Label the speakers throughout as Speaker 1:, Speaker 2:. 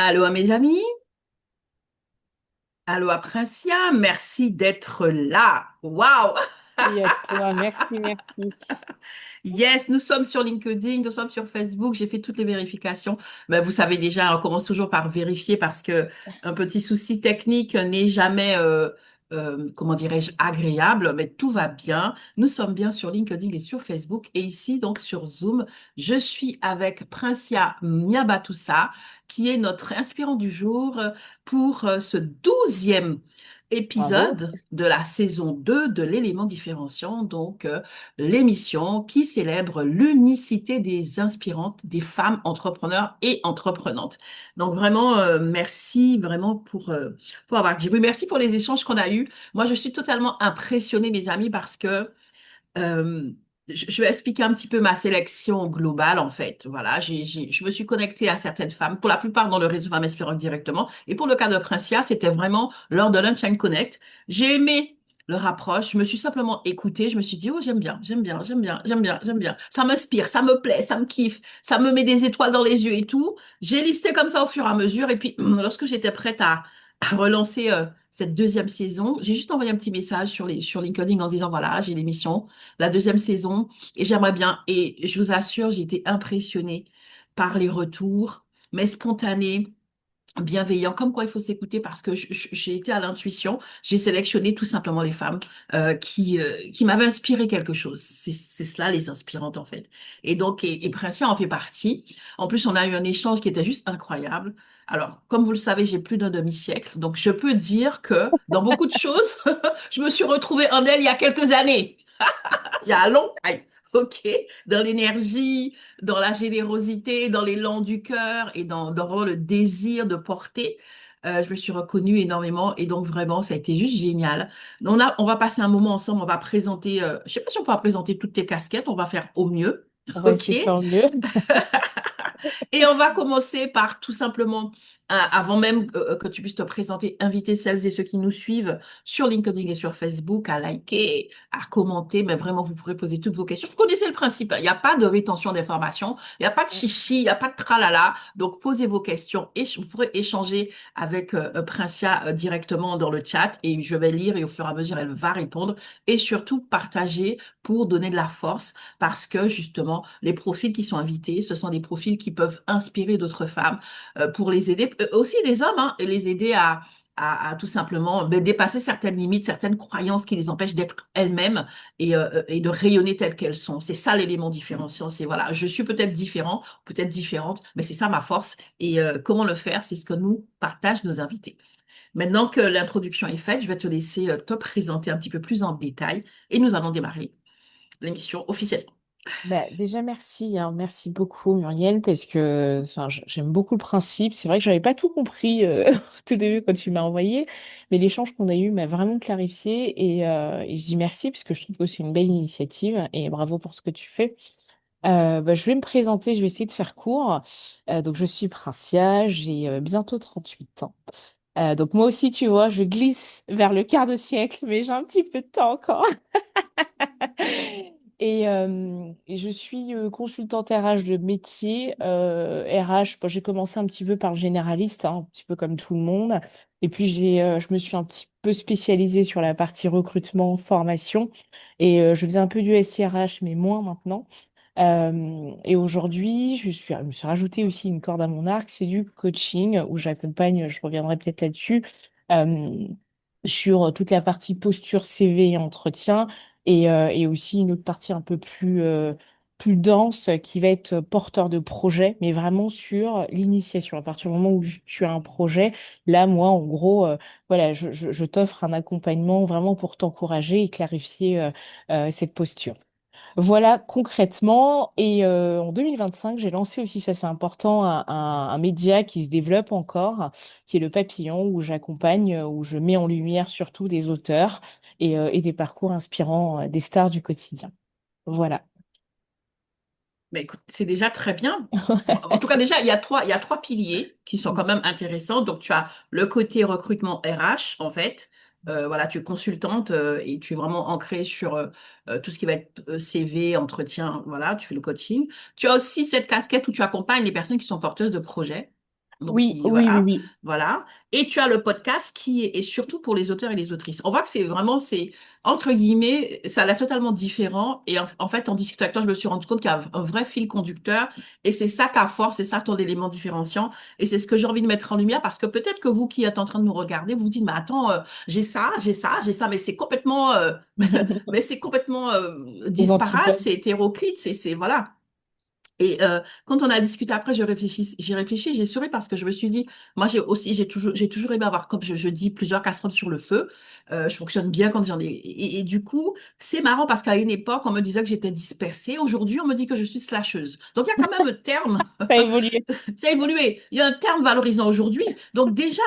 Speaker 1: Allô à mes amis, allô à Princia, merci d'être là. Waouh!
Speaker 2: Et à toi, merci, merci.
Speaker 1: Yes, nous sommes sur LinkedIn, nous sommes sur Facebook, j'ai fait toutes les vérifications. Ben, vous savez déjà, on commence toujours par vérifier parce que un petit souci technique n'est jamais, comment dirais-je, agréable, mais tout va bien. Nous sommes bien sur LinkedIn et sur Facebook. Et ici, donc sur Zoom, je suis avec Princia Miabatusa, qui est notre inspirant du jour pour ce 12e
Speaker 2: Bravo.
Speaker 1: épisode de la saison 2 de l'élément différenciant. Donc, l'émission qui célèbre l'unicité des inspirantes, des femmes entrepreneurs et entreprenantes. Donc vraiment, merci vraiment pour avoir dit oui. Merci pour les échanges qu'on a eus. Moi, je suis totalement impressionnée, mes amis, parce que euh, je vais expliquer un petit peu ma sélection globale, en fait. Voilà, je me suis connectée à certaines femmes, pour la plupart dans le réseau Femmes Inspirantes directement. Et pour le cas de Princia, c'était vraiment lors de Lunch and Connect. J'ai aimé leur approche. Je me suis simplement écoutée. Je me suis dit, oh, j'aime bien, j'aime bien, j'aime bien, j'aime bien, j'aime bien. Ça m'inspire, ça me plaît, ça me kiffe, ça me met des étoiles dans les yeux et tout. J'ai listé comme ça au fur et à mesure. Et puis, lorsque j'étais prête à relancer cette deuxième saison, j'ai juste envoyé un petit message sur LinkedIn en disant, voilà, j'ai l'émission la deuxième saison et j'aimerais bien. Et je vous assure, j'ai été impressionnée par les retours, mais spontanés, bienveillants, comme quoi il faut s'écouter parce que j'ai été à l'intuition, j'ai sélectionné tout simplement les femmes qui m'avaient inspiré quelque chose. C'est cela les inspirantes en fait. Et donc, et Princia en fait partie. En plus, on a eu un échange qui était juste incroyable. Alors, comme vous le savez, j'ai plus d'un demi-siècle, donc je peux dire que dans beaucoup de choses, je me suis retrouvée en elle il y a quelques années. Il y a longtemps. OK, dans l'énergie, dans la générosité, dans l'élan du cœur et dans le désir de porter. Je me suis reconnue énormément et donc vraiment, ça a été juste génial. On va passer un moment ensemble, on va présenter, je sais pas si on pourra présenter toutes tes casquettes, on va faire au mieux.
Speaker 2: On va
Speaker 1: OK?
Speaker 2: essayer de faire au mieux.
Speaker 1: Et on va commencer par tout simplement, avant même que tu puisses te présenter, inviter celles et ceux qui nous suivent sur LinkedIn et sur Facebook à liker, à commenter, mais vraiment, vous pourrez poser toutes vos questions. Vous connaissez le principe, hein. Il n'y a pas de rétention d'informations, il n'y a pas de chichi, il n'y a pas de tralala. Donc, posez vos questions et vous pourrez échanger avec Princia directement dans le chat et je vais lire et au fur et à mesure, elle va répondre et surtout partager pour donner de la force parce que justement, les profils qui sont invités, ce sont des profils qui peuvent inspirer d'autres femmes pour les aider, aussi des hommes, hein, et les aider à tout simplement dépasser certaines limites, certaines croyances qui les empêchent d'être elles-mêmes et de rayonner telles qu'elles sont. C'est ça l'élément différenciant. C'est voilà, je suis peut-être différent, peut-être différente, mais c'est ça ma force. Et comment le faire, c'est ce que nous partagent nos invités. Maintenant que l'introduction est faite, je vais te laisser te présenter un petit peu plus en détail et nous allons démarrer l'émission officiellement.
Speaker 2: Bah, déjà, merci, hein, merci beaucoup, Muriel, parce que enfin, j'aime beaucoup le principe. C'est vrai que j'avais pas tout compris au tout début quand tu m'as envoyé, mais l'échange qu'on a eu m'a vraiment clarifié et je dis merci parce que je trouve que c'est une belle initiative et bravo pour ce que tu fais. Bah, je vais me présenter, je vais essayer de faire court. Donc, je suis Princia, j'ai bientôt 38 ans. Donc moi aussi, tu vois, je glisse vers le quart de siècle, mais j'ai un petit peu de temps encore. Et je suis consultante RH de métier. RH, bon, j'ai commencé un petit peu par le généraliste, hein, un petit peu comme tout le monde. Et puis je me suis un petit peu spécialisée sur la partie recrutement, formation. Et je faisais un peu du SIRH, mais moins maintenant. Et aujourd'hui, je me suis rajouté aussi une corde à mon arc, c'est du coaching où j'accompagne, je reviendrai peut-être là-dessus, euh, sur toute la partie posture CV et entretien et aussi une autre partie un peu plus dense qui va être porteur de projet, mais vraiment sur l'initiation. À partir du moment où tu as un projet, là, moi, en gros, voilà, je t'offre un accompagnement vraiment pour t'encourager et clarifier cette posture. Voilà concrètement. Et en 2025, j'ai lancé aussi, ça c'est important, un média qui se développe encore, qui est le Papillon, où j'accompagne, où je mets en lumière surtout des auteurs et des parcours inspirants des stars du quotidien. Voilà.
Speaker 1: Mais écoute, c'est déjà très bien. En tout cas, déjà, il y a trois piliers qui sont quand même intéressants. Donc, tu as le côté recrutement RH, en fait. Voilà, tu es consultante et tu es vraiment ancrée sur tout ce qui va être CV, entretien. Voilà, tu fais le coaching. Tu as aussi cette casquette où tu accompagnes les personnes qui sont porteuses de projets. donc
Speaker 2: Oui,
Speaker 1: qui,
Speaker 2: oui, oui,
Speaker 1: voilà,
Speaker 2: oui.
Speaker 1: voilà. Et tu as le podcast qui est surtout pour les auteurs et les autrices. On voit que c'est vraiment, c'est, entre guillemets, ça a l'air totalement différent. Et en fait, en discutant avec toi, je me suis rendu compte qu'il y a un vrai fil conducteur. Et c'est ça ta force, c'est ça ton élément différenciant. Et c'est ce que j'ai envie de mettre en lumière parce que peut-être que vous qui êtes en train de nous regarder, vous vous dites, mais attends, j'ai ça, j'ai ça, j'ai ça, mais c'est complètement, mais c'est complètement
Speaker 2: Les
Speaker 1: disparate,
Speaker 2: antipodes.
Speaker 1: c'est hétéroclite, voilà. Et quand on a discuté après, j'ai réfléchi, j'ai souri parce que je me suis dit, moi j'ai toujours aimé avoir, comme je dis, plusieurs casseroles sur le feu. Je fonctionne bien quand j'en ai. Et du coup, c'est marrant parce qu'à une époque, on me disait que j'étais dispersée. Aujourd'hui, on me dit que je suis slasheuse. Donc il y a quand même un terme.
Speaker 2: Ça a évolué.
Speaker 1: Ça a évolué. Il y a un terme valorisant aujourd'hui. Donc déjà,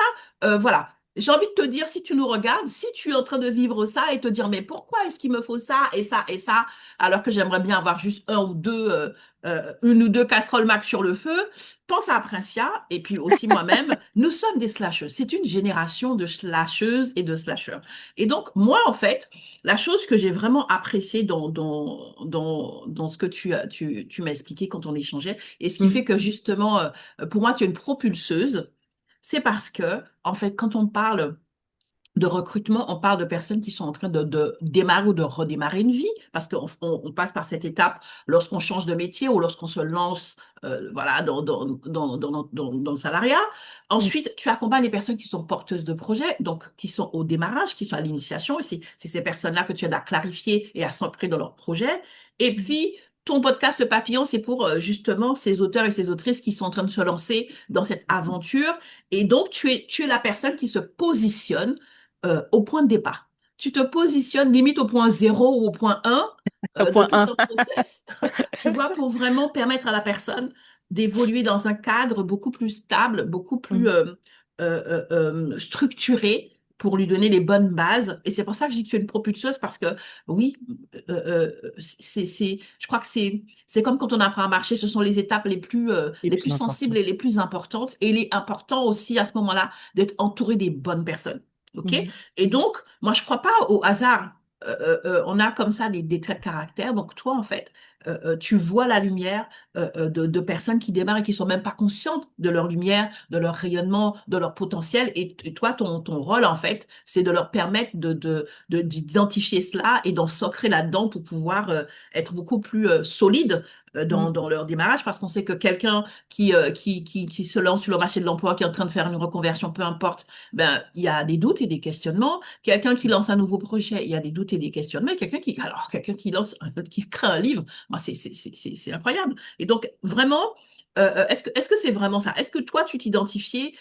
Speaker 1: voilà. J'ai envie de te dire, si tu nous regardes, si tu es en train de vivre ça et te dire, mais pourquoi est-ce qu'il me faut ça et ça et ça, alors que j'aimerais bien avoir juste une ou deux casseroles max sur le feu, pense à Princia et puis aussi moi-même, nous sommes des slasheuses. C'est une génération de slasheuses et de slasheurs. Et donc, moi, en fait, la chose que j'ai vraiment appréciée dans ce que tu m'as expliqué quand on échangeait, et ce qui fait
Speaker 2: Mhm.
Speaker 1: que justement, pour moi, tu es une propulseuse, c'est parce que, en fait, quand on parle de recrutement, on parle de personnes qui sont en train de démarrer ou de redémarrer une vie, parce qu'on passe par cette étape lorsqu'on change de métier ou lorsqu'on se lance voilà, dans le salariat.
Speaker 2: Mhm.
Speaker 1: Ensuite, tu accompagnes les personnes qui sont porteuses de projets, donc qui sont au démarrage, qui sont à l'initiation, et c'est ces personnes-là que tu aides à clarifier et à s'ancrer dans leur projet. Et puis, ton podcast Papillon, c'est pour justement ces auteurs et ces autrices qui sont en train de se lancer dans cette aventure. Et donc, tu es la personne qui se positionne au point de départ. Tu te positionnes limite au point zéro ou au point un de
Speaker 2: Point
Speaker 1: tout
Speaker 2: un.
Speaker 1: un process, tu vois, pour vraiment permettre à la personne d'évoluer dans un cadre beaucoup plus stable, beaucoup plus
Speaker 2: Mhm.
Speaker 1: structuré pour lui donner les bonnes bases. Et c'est pour ça que je dis que tu es une propulseuse parce que oui, je crois que c'est comme quand on apprend à marcher, ce sont les étapes
Speaker 2: Les
Speaker 1: les
Speaker 2: plus
Speaker 1: plus sensibles
Speaker 2: importants.
Speaker 1: et les plus importantes. Et il est important aussi à ce moment-là d'être entouré des bonnes personnes. OK?
Speaker 2: Mhm.
Speaker 1: Et donc, moi, je crois pas au hasard. On a comme ça des traits de caractère. Donc, toi, en fait, tu vois la lumière de personnes qui démarrent et qui sont même pas conscientes de leur lumière, de leur rayonnement, de leur potentiel. Et toi, ton rôle, en fait, c'est de leur permettre d'identifier cela et d'en s'ancrer là-dedans pour pouvoir être beaucoup plus solide
Speaker 2: Mhm.
Speaker 1: dans leur démarrage, parce qu'on sait que quelqu'un qui se lance sur le marché de l'emploi, qui est en train de faire une reconversion, peu importe, ben, il y a des doutes et des questionnements. Quelqu'un qui lance un nouveau projet, il y a des doutes et des questionnements. Et quelqu'un qui lance, qui crée un livre, moi, c'est incroyable. Et donc, vraiment, est-ce que c'est vraiment ça? Est-ce que toi, tu t'identifies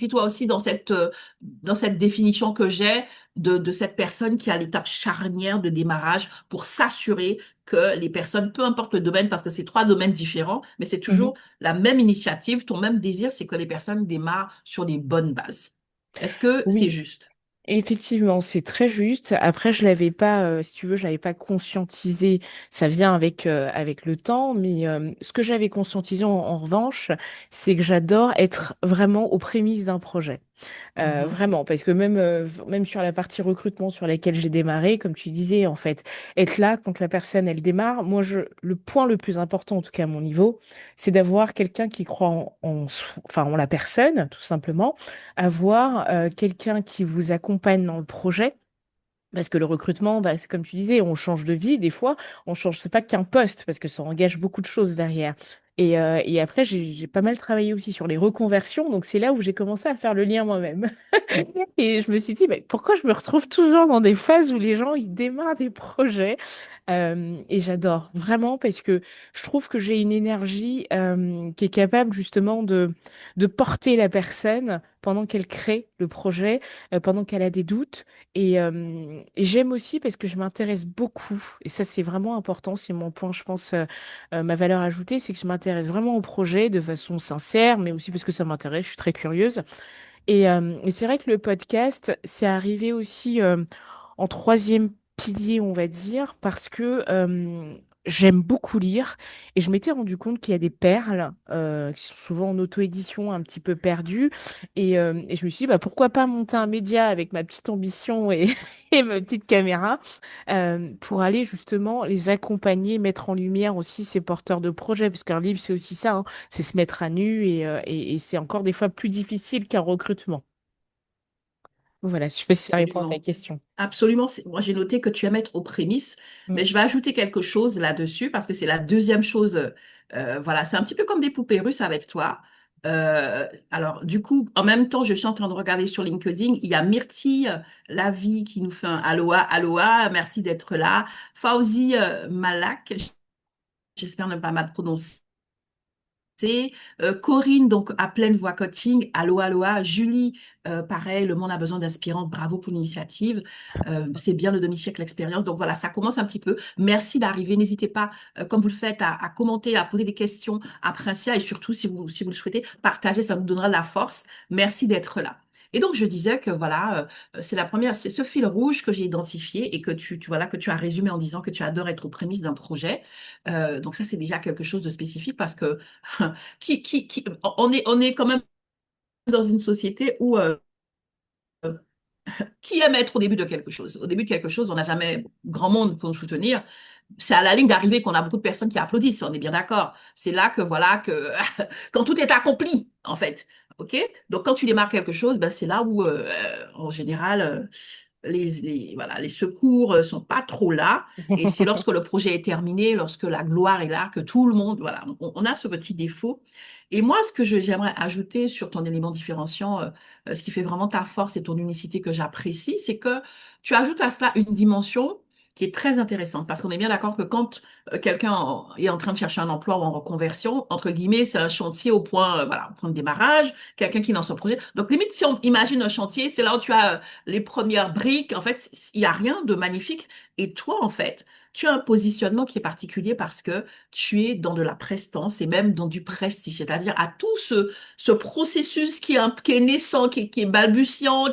Speaker 1: toi aussi dans cette définition que j'ai de cette personne qui a l'étape charnière de démarrage pour s'assurer que les personnes, peu importe le domaine, parce que c'est trois domaines différents, mais c'est toujours
Speaker 2: Mhm.
Speaker 1: la même initiative, ton même désir, c'est que les personnes démarrent sur les bonnes bases. Est-ce que c'est
Speaker 2: Oui.
Speaker 1: juste?
Speaker 2: Effectivement, c'est très juste. Après, je l'avais pas, si tu veux, je l'avais pas conscientisé. Ça vient avec le temps, mais ce que j'avais conscientisé en revanche, c'est que j'adore être vraiment aux prémices d'un projet.
Speaker 1: Mhm,
Speaker 2: Vraiment, parce que même sur la partie recrutement sur laquelle j'ai démarré, comme tu disais, en fait, être là quand la personne, elle démarre, le point le plus important, en tout cas à mon niveau, c'est d'avoir quelqu'un qui croit enfin, en la personne, tout simplement, avoir quelqu'un qui vous accompagne dans le projet. Parce que le recrutement, bah, c'est comme tu disais, on change de vie des fois, on change, c'est pas qu'un poste, parce que ça engage beaucoup de choses derrière. Et après, j'ai pas mal travaillé aussi sur les reconversions, donc c'est là où j'ai commencé à faire le lien moi-même. Et je me suis dit, mais pourquoi je me retrouve toujours dans des phases où les gens, ils démarrent des projets? Et j'adore, vraiment, parce que je trouve que j'ai une énergie qui est capable justement de porter la personne pendant qu'elle crée le projet, pendant qu'elle a des doutes. Et j'aime aussi parce que je m'intéresse beaucoup, et ça c'est vraiment important, c'est mon point, je pense, ma valeur ajoutée, c'est que je m'intéresse vraiment au projet de façon sincère, mais aussi parce que ça m'intéresse, je suis très curieuse. Et c'est vrai que le podcast, c'est arrivé aussi en troisième pilier, on va dire, parce que j'aime beaucoup lire et je m'étais rendu compte qu'il y a des perles qui sont souvent en auto-édition un petit peu perdues et je me suis dit bah, pourquoi pas monter un média avec ma petite ambition et, et ma petite caméra pour aller justement les accompagner, mettre en lumière aussi ces porteurs de projets parce qu'un livre c'est aussi ça, hein, c'est se mettre à nu et c'est encore des fois plus difficile qu'un recrutement. Voilà, je sais pas si ça répond à ta
Speaker 1: Absolument.
Speaker 2: question.
Speaker 1: Absolument. Moi, j'ai noté que tu aimes être aux prémices,
Speaker 2: Mm.
Speaker 1: mais je vais ajouter quelque chose là-dessus parce que c'est la deuxième chose. Voilà, c'est un petit peu comme des poupées russes avec toi. Alors, du coup, en même temps, je suis en train de regarder sur LinkedIn. Il y a Myrtille Lavie qui nous fait un aloha, aloha. Merci d'être là. Fauzi Malak, j'espère ne pas mal prononcer. Corinne, donc à pleine voix coaching, Allo Aloha. Julie, pareil, le monde a besoin d'inspirantes, bravo pour l'initiative. C'est bien le demi-siècle l'expérience. Donc voilà, ça commence un petit peu. Merci d'arriver. N'hésitez pas, comme vous le faites, à commenter, à poser des questions à Princia et surtout, si vous le souhaitez, partager, ça nous donnera de la force. Merci d'être là. Et donc, je disais que voilà, c'est la première, c'est ce fil rouge que j'ai identifié et que voilà, que tu as résumé en disant que tu adores être aux prémices d'un projet. Donc ça, c'est déjà quelque chose de spécifique parce que on est quand même dans une société où qui aime être au début de quelque chose? Au début de quelque chose, on n'a jamais grand monde pour nous soutenir. C'est à la ligne d'arrivée qu'on a beaucoup de personnes qui applaudissent, on est bien d'accord. C'est là que voilà que quand tout est accompli, en fait. OK? Donc quand tu démarres quelque chose, ben, c'est là où en général voilà, les secours sont pas trop là. Et c'est lorsque le projet est terminé, lorsque la gloire est là, que tout le monde, voilà, on a ce petit défaut. Et moi, ce que j'aimerais ajouter sur ton élément différenciant, ce qui fait vraiment ta force et ton unicité que j'apprécie, c'est que tu ajoutes à cela une dimension qui est très intéressante. Parce qu'on est bien d'accord que quand quelqu'un est en train de chercher un emploi ou en reconversion, entre guillemets, c'est un chantier au point, voilà, au point de démarrage, quelqu'un qui lance un projet. Donc, limite, si on imagine un chantier, c'est là où tu as les premières briques. En fait, il n'y a rien de magnifique. Et toi, en fait, tu as un positionnement qui est particulier parce que tu es dans de la prestance et même dans du prestige, c'est-à-dire à tout ce processus qui est naissant, qui est balbutiant,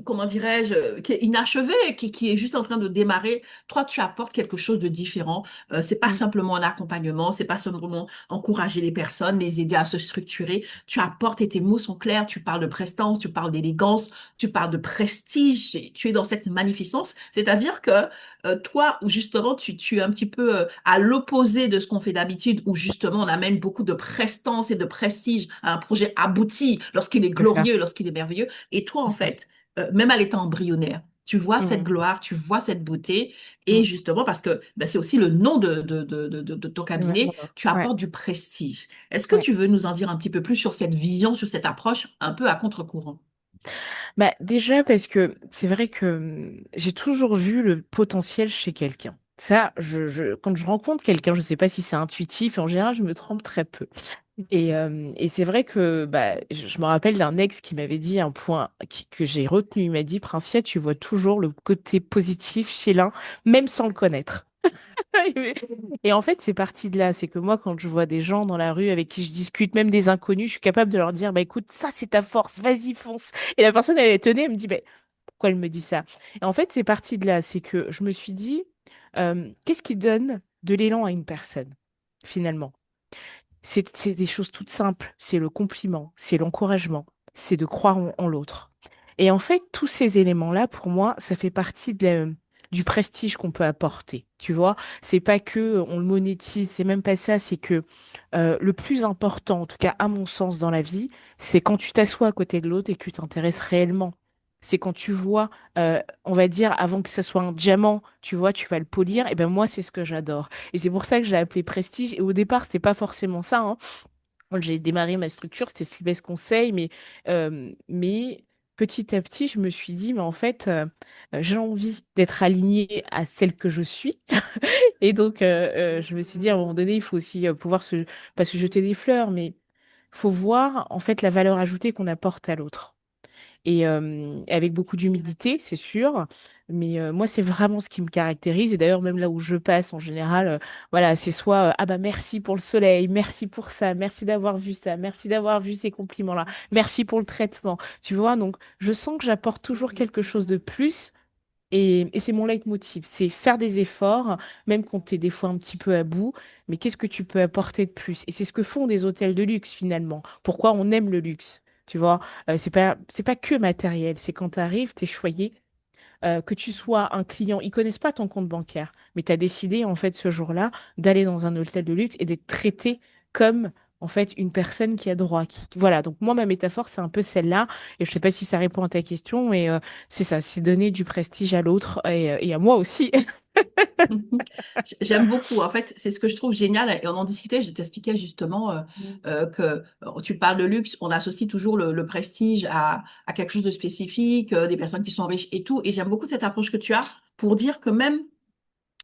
Speaker 1: comment dirais-je, qui est inachevé, qui est juste en train de démarrer. Toi, tu apportes quelque chose de différent. C'est pas
Speaker 2: Mm.
Speaker 1: simplement un accompagnement, c'est pas simplement encourager les personnes, les aider à se structurer. Tu apportes et tes mots sont clairs. Tu parles de prestance, tu parles d'élégance, tu parles de prestige, et tu es dans cette magnificence. C'est-à-dire que toi, où justement, tu es un petit peu à l'opposé de ce qu'on fait d'habitude, où justement, on amène beaucoup de prestance et de prestige à un projet abouti, lorsqu'il est
Speaker 2: C'est ça.
Speaker 1: glorieux, lorsqu'il est merveilleux. Et toi, en fait, même à l'état embryonnaire, tu vois cette
Speaker 2: Mm.
Speaker 1: gloire, tu vois cette beauté, et
Speaker 2: Mm.
Speaker 1: justement, parce que ben, c'est aussi le nom de ton
Speaker 2: Ouais,
Speaker 1: cabinet,
Speaker 2: voilà.
Speaker 1: tu
Speaker 2: Ouais,
Speaker 1: apportes du prestige. Est-ce que
Speaker 2: ouais.
Speaker 1: tu veux nous en dire un petit peu plus sur cette vision, sur cette approche un peu à contre-courant?
Speaker 2: Bah, déjà parce que c'est vrai que j'ai toujours vu le potentiel chez quelqu'un. Ça, quand je rencontre quelqu'un, je ne sais pas si c'est intuitif, en général, je me trompe très peu. Et c'est vrai que bah, je me rappelle d'un ex qui m'avait dit un point que j'ai retenu. Il m'a dit, Princia, tu vois toujours le côté positif chez l'un, même sans le connaître. Et en fait, c'est parti de là. C'est que moi, quand je vois des gens dans la rue avec qui je discute, même des inconnus, je suis capable de leur dire, bah écoute, ça c'est ta force, vas-y, fonce. Et la personne, elle est étonnée, elle me dit, bah, pourquoi elle me dit ça? Et en fait, c'est parti de là. C'est que je me suis dit, qu'est-ce qui donne de l'élan à une personne, finalement? C'est des choses toutes simples. C'est le compliment, c'est l'encouragement, c'est de croire en l'autre. Et en fait, tous ces éléments-là, pour moi, ça fait partie du prestige qu'on peut apporter. Tu vois, c'est pas que on le monétise, c'est même pas ça. C'est que le plus important, en tout cas à mon sens dans la vie, c'est quand tu t'assois à côté de l'autre et que tu t'intéresses réellement. C'est quand tu vois, on va dire, avant que ça soit un diamant, tu vois, tu vas le polir. Et ben moi, c'est ce que j'adore. Et c'est pour ça que j'ai appelé Prestige. Et au départ, c'était pas forcément ça, hein. Quand j'ai démarré ma structure, c'était Sylvestre Conseil, mais petit à petit, je me suis dit, mais en fait, j'ai envie d'être alignée à celle que je suis. Et donc, je me suis dit, à un moment donné, il faut aussi pouvoir pas se jeter des fleurs, mais faut voir, en fait, la valeur ajoutée qu'on apporte à l'autre et avec beaucoup d'humilité, c'est sûr. Mais moi, c'est vraiment ce qui me caractérise. Et d'ailleurs, même là où je passe, en général, voilà, c'est soit ah bah merci pour le soleil, merci pour ça, merci d'avoir vu ça, merci d'avoir vu ces compliments-là, merci pour le traitement. Tu vois, donc je sens que j'apporte toujours quelque chose de plus Et c'est mon leitmotiv, c'est faire des efforts, même quand tu es des fois un petit peu à bout, mais qu'est-ce que tu peux apporter de plus? Et c'est ce que font des hôtels de luxe finalement. Pourquoi on aime le luxe? Tu vois, c'est pas que matériel, c'est quand tu arrives, tu es choyé, que tu sois un client, ils connaissent pas ton compte bancaire, mais tu as décidé en fait ce jour-là d'aller dans un hôtel de luxe et d'être traité comme en fait une personne qui a droit. Voilà, donc moi ma métaphore c'est un peu celle-là et je sais pas si ça répond à ta question, mais c'est ça, c'est donner du prestige à l'autre et à moi aussi.
Speaker 1: J'aime beaucoup. En fait, c'est ce que je trouve génial. Et on en discutait, je t'expliquais justement que tu parles de luxe, on associe toujours le prestige à quelque chose de spécifique, des personnes qui sont riches et tout. Et j'aime beaucoup cette approche que tu as pour dire que même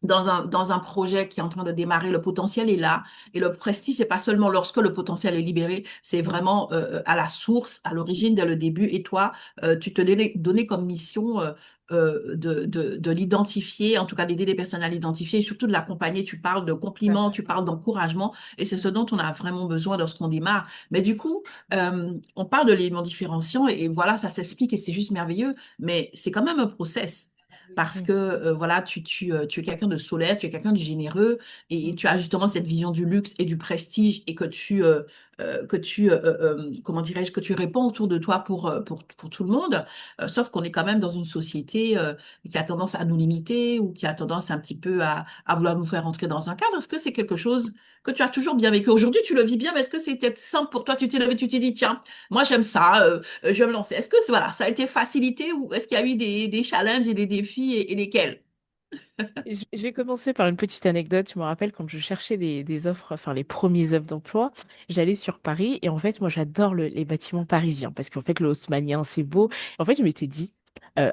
Speaker 1: dans un projet qui est en train de démarrer, le potentiel est là. Et le prestige, c'est pas seulement lorsque le potentiel est libéré, c'est vraiment à la source, à l'origine, dès le début. Et toi, tu te donnais comme mission de l'identifier, en tout cas d'aider les personnes à l'identifier et surtout de l'accompagner. Tu parles de compliments, tu parles d'encouragement et c'est ce dont on a vraiment besoin lorsqu'on démarre. Mais du coup, on parle de l'élément différenciant et voilà, ça s'explique et c'est juste merveilleux, mais c'est quand même un process. Parce que voilà, tu es quelqu'un de solaire, tu es quelqu'un de généreux et tu as justement cette vision du luxe et du prestige et comment dirais-je, que tu répands autour de toi pour tout le monde. Sauf qu'on est quand même dans une société qui a tendance à nous limiter ou qui a tendance un petit peu à vouloir nous faire entrer dans un cadre. Est-ce que c'est quelque chose que tu as toujours bien vécu? Aujourd'hui, tu le vis bien, mais est-ce que c'était simple pour toi? Tu t'es levé, tu t'es dit, tiens, moi j'aime ça, je vais me lancer. Est-ce que voilà, ça a été facilité ou est-ce qu'il y a eu des challenges et des défis et lesquels?
Speaker 2: Je vais commencer par une petite anecdote. Je me rappelle quand je cherchais des offres, enfin les premiers offres d'emploi, j'allais sur Paris et en fait, moi j'adore les bâtiments parisiens parce qu'en fait, le haussmannien, c'est beau. En fait, je m'étais dit,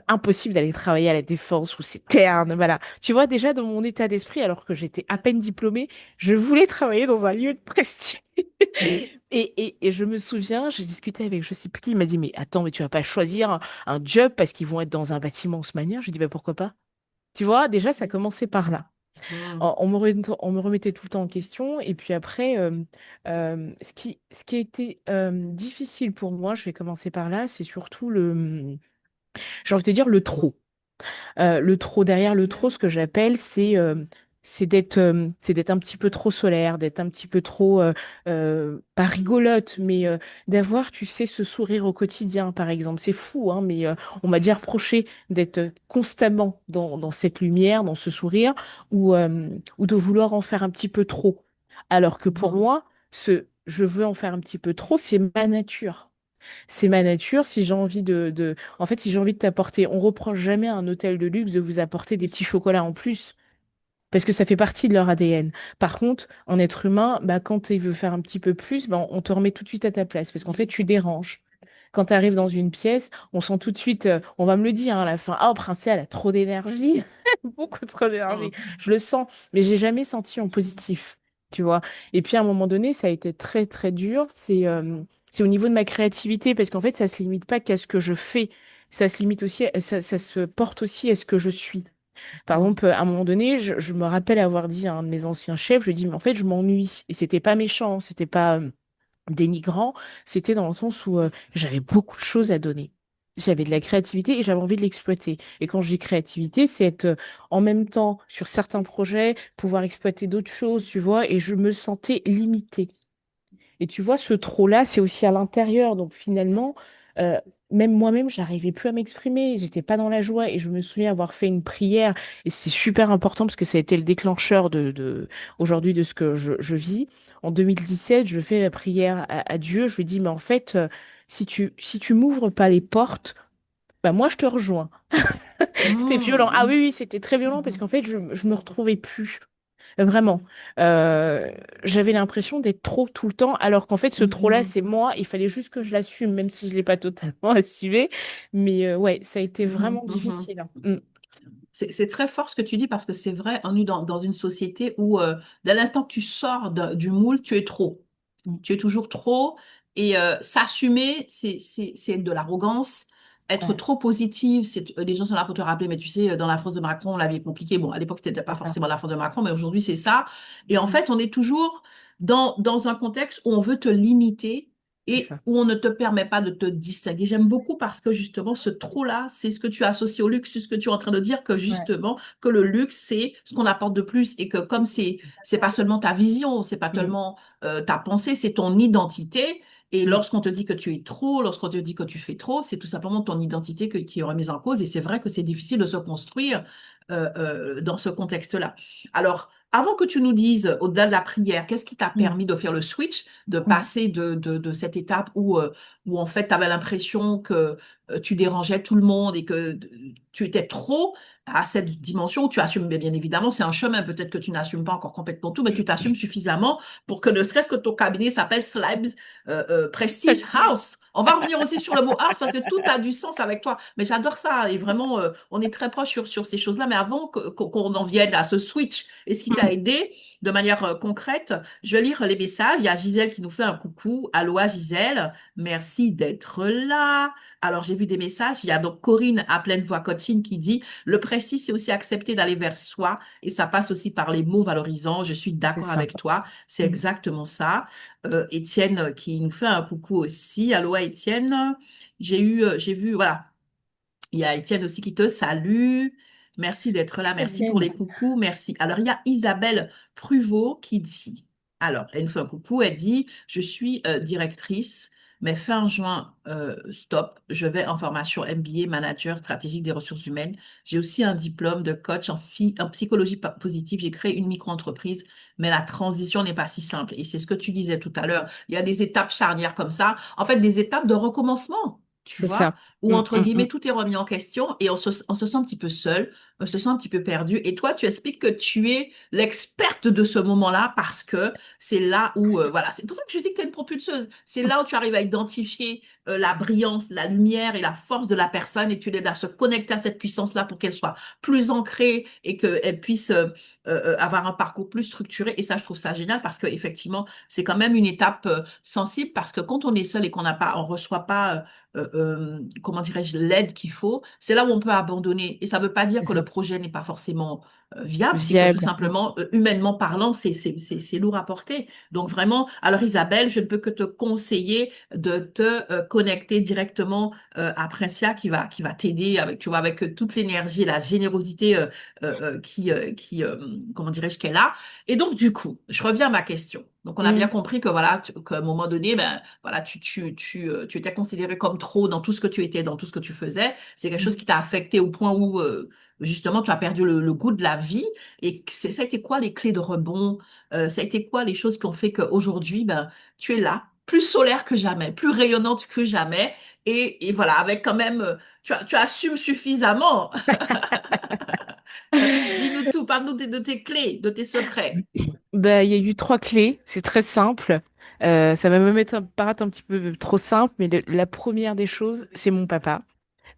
Speaker 2: impossible d'aller travailler à la Défense où c'est terne. Voilà. Tu vois, déjà dans mon état d'esprit, alors que j'étais à peine diplômée, je voulais travailler dans un lieu de prestige. Et je me souviens, j'ai discuté avec je sais plus qui, il m'a dit, mais attends, mais tu vas pas choisir un job parce qu'ils vont être dans un bâtiment haussmannien. Je dis, bah pourquoi pas? Tu vois, déjà, ça commençait par là.
Speaker 1: Hmm,
Speaker 2: On me remettait tout le temps en question. Et puis après, ce qui a été difficile pour moi, je vais commencer par là, c'est surtout j'ai envie de te dire, le trop. Le trop derrière le trop, ce que j'appelle, c'est d'être un petit peu trop solaire, d'être un petit peu trop pas rigolote, mais d'avoir, tu sais, ce sourire au quotidien, par exemple. C'est fou, hein, mais on m'a déjà reproché d'être constamment dans cette lumière, dans ce sourire, ou de vouloir en faire un petit peu trop. Alors que pour
Speaker 1: hmm,
Speaker 2: moi, je veux en faire un petit peu trop, c'est ma nature. C'est ma nature. Si j'ai envie en fait, si j'ai envie de t'apporter, on reproche jamais à un hôtel de luxe de vous apporter des petits chocolats en plus. Parce que ça fait partie de leur ADN. Par contre, en être humain, bah, quand il veut faire un petit peu plus, bah, on te remet tout de suite à ta place. Parce qu'en fait, tu déranges. Quand tu arrives dans une pièce, on sent tout de suite, on va me le dire hein, à la fin, ah, Princesse, elle a trop d'énergie, beaucoup trop d'énergie.
Speaker 1: hmm,
Speaker 2: Je le sens, mais j'ai jamais senti en positif, tu vois. Et puis à un moment donné, ça a été très très dur. C'est au niveau de ma créativité, parce qu'en fait, ça se limite pas qu'à ce que je fais, ça se limite aussi, ça se porte aussi à ce que je suis. Par
Speaker 1: hmm,
Speaker 2: exemple, à un moment donné, je me rappelle avoir dit à un de mes anciens chefs, je lui ai dit, mais en fait, je m'ennuie. Et c'était pas méchant, c'était pas dénigrant, c'était dans le sens où j'avais beaucoup de choses à donner. J'avais de la créativité et j'avais envie de l'exploiter. Et quand je dis créativité, c'est être en même temps sur certains projets, pouvoir exploiter d'autres choses, tu vois, et je me sentais limitée. Et tu vois, ce trop-là, c'est aussi à l'intérieur. Donc finalement, euh, même moi-même, j'arrivais plus à m'exprimer. J'étais pas dans la joie. Et je me souviens avoir fait une prière. Et c'est super important parce que ça a été le déclencheur aujourd'hui de ce que je vis. En 2017, je fais la prière à Dieu. Je lui dis, mais en fait, si tu m'ouvres pas les portes, bah moi, je te rejoins. C'était violent. Ah oui,
Speaker 1: hmm,
Speaker 2: oui, c'était très violent parce
Speaker 1: hmm,
Speaker 2: qu'en fait, je me retrouvais plus. Vraiment. Euh, J'avais l'impression d'être trop tout le temps, alors qu'en fait, ce trop-là,
Speaker 1: hmm,
Speaker 2: c'est moi. Il fallait juste que je l'assume, même si je ne l'ai pas totalement assumé. Mais ouais, ça a été
Speaker 1: hmm,
Speaker 2: vraiment
Speaker 1: hmm, hmm.
Speaker 2: difficile, hein. Mm.
Speaker 1: C'est très fort ce que tu dis parce que c'est vrai, on est dans une société où dès l'instant que tu sors du moule, tu es trop.
Speaker 2: Mm.
Speaker 1: Tu es toujours trop. Et s'assumer, c'est de l'arrogance. Être
Speaker 2: Ouais,
Speaker 1: trop positive, les gens sont là pour te rappeler, mais tu sais, dans la France de Macron, on l'avait compliqué. Bon, à l'époque, c'était pas
Speaker 2: c'est ça.
Speaker 1: forcément la France de Macron, mais aujourd'hui, c'est ça. Et en
Speaker 2: Mm.
Speaker 1: fait, on est toujours dans un contexte où on veut te limiter
Speaker 2: c'est
Speaker 1: et
Speaker 2: ça.
Speaker 1: où on ne te permet pas de te distinguer. J'aime beaucoup parce que justement, ce trop-là, c'est ce que tu associes au luxe, c'est ce que tu es en train de dire, que
Speaker 2: Ouais.
Speaker 1: justement, que le luxe, c'est ce qu'on apporte de plus et que comme c'est pas seulement ta vision, c'est pas
Speaker 2: Mm.
Speaker 1: tellement ta pensée, c'est ton identité. Et
Speaker 2: Mm.
Speaker 1: lorsqu'on te dit que tu es trop, lorsqu'on te dit que tu fais trop, c'est tout simplement ton identité qui est remise en cause. Et c'est vrai que c'est difficile de se construire dans ce contexte-là. Alors, avant que tu nous dises, au-delà de la prière, qu'est-ce qui t'a
Speaker 2: Mm.
Speaker 1: permis de faire le switch, de
Speaker 2: Mm.
Speaker 1: passer de cette étape où en fait tu avais l'impression que tu dérangeais tout le monde et que tu étais trop à cette dimension où tu assumes, mais bien évidemment, c'est un chemin, peut-être que tu n'assumes pas encore complètement tout, mais tu t'assumes suffisamment pour que ne serait-ce que ton cabinet s'appelle Slibes Prestige House. On va revenir aussi sur le mot house parce que tout a du sens avec toi. Mais j'adore ça et vraiment, on est très proche sur ces choses-là. Mais avant qu'on en vienne à ce switch et ce qui t'a
Speaker 2: Mm.
Speaker 1: aidé de manière concrète, je vais lire les messages. Il y a Gisèle qui nous fait un coucou. Aloha Gisèle, merci d'être là. Alors j'ai vu des messages. Il y a donc Corinne à pleine voix coaching qui dit le prestige, c'est aussi accepter d'aller vers soi et ça passe aussi par les mots valorisants. Je suis
Speaker 2: C'est
Speaker 1: d'accord
Speaker 2: ça.
Speaker 1: avec toi. C'est
Speaker 2: Mm.
Speaker 1: exactement ça. Étienne qui nous fait un coucou aussi. Aloha Étienne. J'ai vu, voilà. Il y a Étienne aussi qui te salue. Merci d'être là. Merci pour
Speaker 2: Etienne.
Speaker 1: les coucous. Merci. Alors, il y a Isabelle Pruvot qui dit, alors, elle nous fait un coucou. Elle dit, je suis directrice, mais fin juin, stop. Je vais en formation MBA, manager stratégique des ressources humaines. J'ai aussi un diplôme de coach en psychologie positive. J'ai créé une micro-entreprise, mais la transition n'est pas si simple. Et c'est ce que tu disais tout à l'heure. Il y a des étapes charnières comme ça. En fait, des étapes de recommencement. Tu
Speaker 2: C'est
Speaker 1: vois,
Speaker 2: ça.
Speaker 1: où
Speaker 2: Mm.
Speaker 1: entre
Speaker 2: Mm.
Speaker 1: guillemets
Speaker 2: Mm.
Speaker 1: tout est remis en question et on se sent un petit peu seul, on se sent un petit peu perdu. Et toi, tu expliques que tu es l'experte de ce moment-là parce que c'est là où, voilà, c'est pour ça que je dis que tu es une propulseuse. C'est là où tu arrives à identifier la brillance, la lumière et la force de la personne et tu l'aides à se connecter à cette puissance-là pour qu'elle soit plus ancrée et qu'elle puisse avoir un parcours plus structuré. Et ça, je trouve ça génial parce que effectivement, c'est quand même une étape sensible parce que quand on est seul et qu'on n'a pas, on reçoit pas comment dirais-je, l'aide qu'il faut, c'est là où on peut abandonner. Et ça ne veut pas dire
Speaker 2: C'est
Speaker 1: que le
Speaker 2: ça.
Speaker 1: projet n'est pas forcément viable, c'est que tout
Speaker 2: Viable. Mm.
Speaker 1: simplement, humainement parlant, c'est lourd à porter. Donc vraiment, alors Isabelle, je ne peux que te conseiller de te connecter directement à Princia qui va t'aider avec, tu vois, avec toute l'énergie et la générosité comment dirais-je, qu'elle a. Et donc, du coup, je reviens à ma question. Donc, on a bien
Speaker 2: Mm.
Speaker 1: compris que voilà, qu'à un moment donné, ben, voilà, tu étais considéré comme trop dans tout ce que tu étais, dans tout ce que tu faisais. C'est quelque chose
Speaker 2: Mm.
Speaker 1: qui t'a affecté au point où, justement, tu as perdu le goût de la vie. Et ça a été quoi les clés de rebond? Ça a été quoi les choses qui ont fait qu'aujourd'hui, ben, tu es là, plus solaire que jamais, plus rayonnante que jamais. Et voilà, avec quand même, tu assumes suffisamment. Dis-nous tout, parle-nous de tes clés, de tes secrets.
Speaker 2: Bah, il y a eu trois clés, c'est très simple. Ça va même paraître un petit peu trop simple, mais la première des choses, c'est mon papa.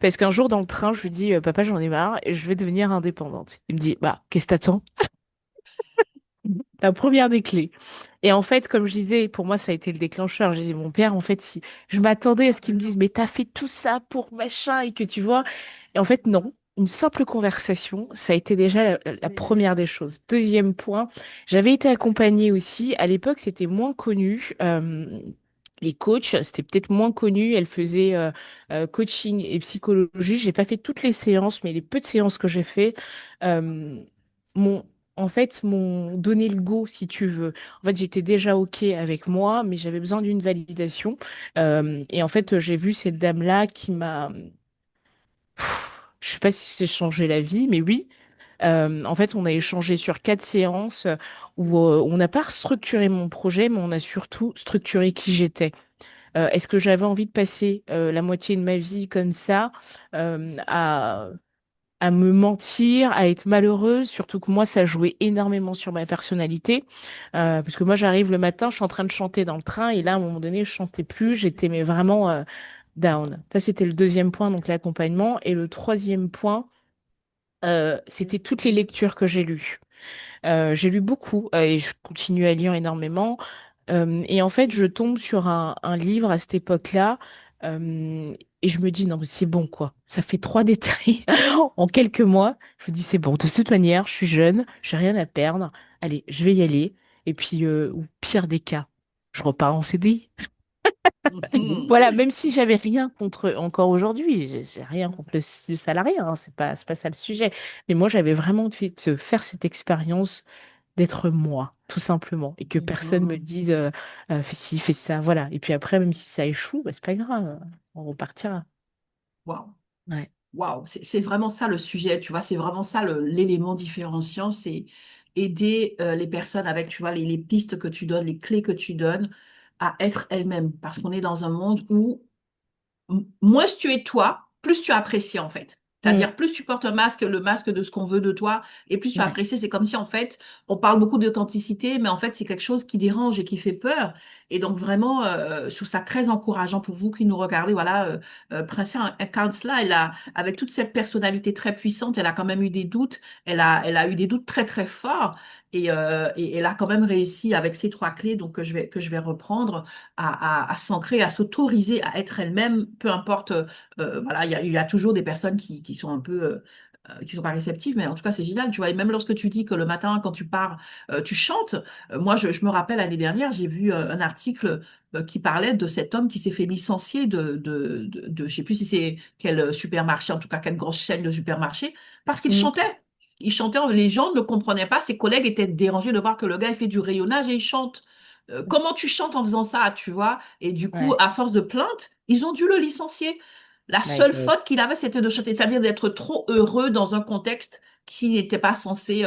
Speaker 2: Parce qu'un jour dans le train, je lui dis, papa, j'en ai marre et je vais devenir indépendante. Il me dit, bah, qu'est-ce que t'attends? La première des clés. Et en fait, comme je disais, pour moi, ça a été le déclencheur. J'ai dit, mon père, en fait, si je m'attendais à ce qu'il me dise, mais t'as fait tout ça pour machin et que tu vois. Et en fait, non. Une simple conversation, ça a été déjà la première des choses. Deuxième point, j'avais été accompagnée aussi. À l'époque, c'était moins connu. Les coachs, c'était peut-être moins connu. Elle faisait coaching et psychologie. J'ai pas fait toutes les séances, mais les peu de séances que j'ai fait, euh, m'ont en fait m'ont donné le go, si tu veux. En fait, j'étais déjà OK avec moi, mais j'avais besoin d'une validation. Et en fait, j'ai vu cette dame-là qui m'a, je sais pas si c'est changé la vie, mais oui. En fait, on a échangé sur 4 séances où on n'a pas restructuré mon projet, mais on a surtout structuré qui j'étais. Est-ce que j'avais envie de passer la moitié de ma vie comme ça, à me mentir, à être malheureuse, surtout que moi, ça jouait énormément sur ma personnalité. Parce que moi, j'arrive le matin, je suis en train de chanter dans le train, et là, à un moment donné, je chantais plus, j'étais mais vraiment down. Ça, c'était le deuxième point, donc l'accompagnement. Et le troisième point, c'était toutes les lectures que j'ai lues. J'ai lu beaucoup et je continue à lire énormément. Et en fait, je tombe sur un livre à cette époque-là et je me dis, non, mais c'est bon, quoi. Ça fait 3 détails en quelques mois. Je me dis, c'est bon, de toute manière, je suis jeune, j'ai rien à perdre. Allez, je vais y aller. Et puis, au pire des cas, je repars en CDI.
Speaker 1: Mhm.
Speaker 2: Voilà, même si j'avais rien contre, encore aujourd'hui, j'ai rien contre le salarié, hein, c'est pas ça le sujet. Mais moi, j'avais vraiment envie de faire cette expérience d'être moi, tout simplement, et que personne me
Speaker 1: Mhm.
Speaker 2: dise fais ci, fais ça, voilà. Et puis après, même si ça échoue, bah, c'est pas grave, on repartira.
Speaker 1: Waouh.
Speaker 2: Ouais.
Speaker 1: Waouh, c'est vraiment ça le sujet, tu vois, c'est vraiment ça l'élément différenciant, c'est aider les personnes avec, tu vois, les pistes que tu donnes, les clés que tu donnes à être elles-mêmes. Parce qu'on est dans un monde où moins tu es toi, plus tu apprécies en fait.
Speaker 2: Mm.
Speaker 1: C'est-à-dire, plus tu portes un masque, le masque de ce qu'on veut de toi, et plus tu
Speaker 2: Ouais.
Speaker 1: apprécies. C'est comme si, en fait, on parle beaucoup d'authenticité, mais en fait, c'est quelque chose qui dérange et qui fait peur. Et donc, vraiment, je trouve ça très encourageant pour vous qui nous regardez. Voilà, Princess Counselor, avec toute cette personnalité très puissante, elle a quand même eu des doutes. Elle a eu des doutes très, très forts. Et elle a quand même réussi avec ces trois clés, donc, que je vais reprendre à s'ancrer, à s'autoriser à être elle-même, peu importe, voilà, il y a toujours des personnes qui sont un peu, qui sont pas réceptives, mais en tout cas, c'est génial, tu vois, et même lorsque tu dis que le matin, quand tu pars, tu chantes, moi, je me rappelle l'année dernière, j'ai vu un article qui parlait de cet homme qui s'est fait licencier je sais plus si c'est quel supermarché, en tout cas, quelle grosse chaîne de supermarché, parce qu'il
Speaker 2: Mm.
Speaker 1: chantait. Il chantait, les gens ne comprenaient pas, ses collègues étaient dérangés de voir que le gars il fait du rayonnage et il chante. Comment tu chantes en faisant ça, tu vois? Et du coup,
Speaker 2: Ouais.
Speaker 1: à force de plaintes, ils ont dû le licencier. La
Speaker 2: My
Speaker 1: seule
Speaker 2: God.
Speaker 1: faute qu'il avait, c'était de chanter, c'est-à-dire d'être trop heureux dans un contexte qui n'était pas censé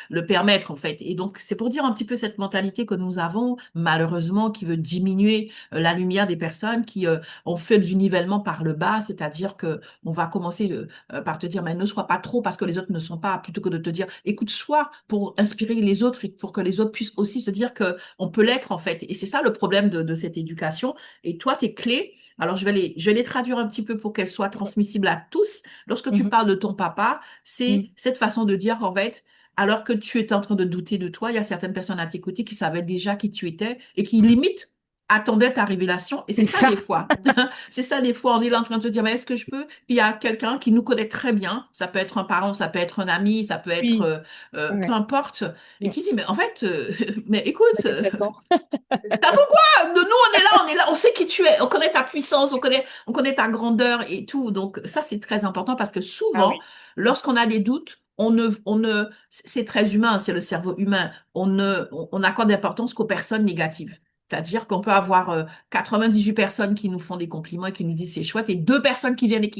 Speaker 1: le permettre, en fait. Et donc, c'est pour dire un petit peu cette mentalité que nous avons, malheureusement, qui veut diminuer la lumière des personnes, qui ont fait du nivellement par le bas, c'est-à-dire que on va commencer par te dire, mais ne sois pas trop parce que les autres ne sont pas, plutôt que de te dire, écoute, sois pour inspirer les autres et pour que les autres puissent aussi se dire que on peut l'être, en fait. Et c'est ça le problème de cette éducation. Et toi, tes clés, alors je vais les traduire un petit peu pour qu'elles soient transmissibles à tous. Lorsque tu
Speaker 2: Mhm.
Speaker 1: parles de ton papa, c'est
Speaker 2: Mm.
Speaker 1: cette façon de dire, en fait, alors que tu étais en train de douter de toi, il y a certaines personnes à tes côtés qui savaient déjà qui tu étais et qui limite attendaient ta révélation. Et c'est
Speaker 2: C'est
Speaker 1: ça
Speaker 2: ça.
Speaker 1: des fois. C'est ça des fois, on est là en train de te dire, mais est-ce que je peux? Puis il y a quelqu'un qui nous connaît très bien. Ça peut être un parent, ça peut être un ami, ça peut être
Speaker 2: Oui.
Speaker 1: peu
Speaker 2: Ouais.
Speaker 1: importe. Et
Speaker 2: Mm.
Speaker 1: qui dit, mais en fait, mais écoute,
Speaker 2: Mais qu'est-ce que t'attends?
Speaker 1: t'as pourquoi? Nous, on est là, on sait qui tu es, on connaît ta puissance, on connaît ta grandeur et tout. Donc, ça, c'est très important parce que
Speaker 2: Ah
Speaker 1: souvent,
Speaker 2: oui.
Speaker 1: lorsqu'on a des doutes, c'est très humain, c'est le cerveau humain. On accorde d'importance qu'aux personnes négatives. C'est-à-dire qu'on peut avoir 98 personnes qui nous font des compliments et qui nous disent c'est chouette et deux personnes qui viennent et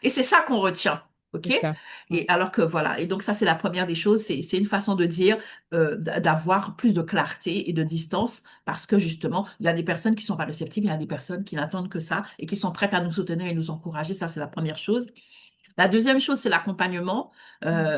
Speaker 1: et c'est ça qu'on retient.
Speaker 2: C'est
Speaker 1: OK?
Speaker 2: ça. Mm.
Speaker 1: Et alors que voilà. Et donc, ça, c'est la première des choses. C'est une façon de dire, d'avoir plus de clarté et de distance parce que justement, il y a des personnes qui sont pas réceptives, il y a des personnes qui n'attendent que ça et qui sont prêtes à nous soutenir et nous encourager. Ça, c'est la première chose. La deuxième chose, c'est l'accompagnement.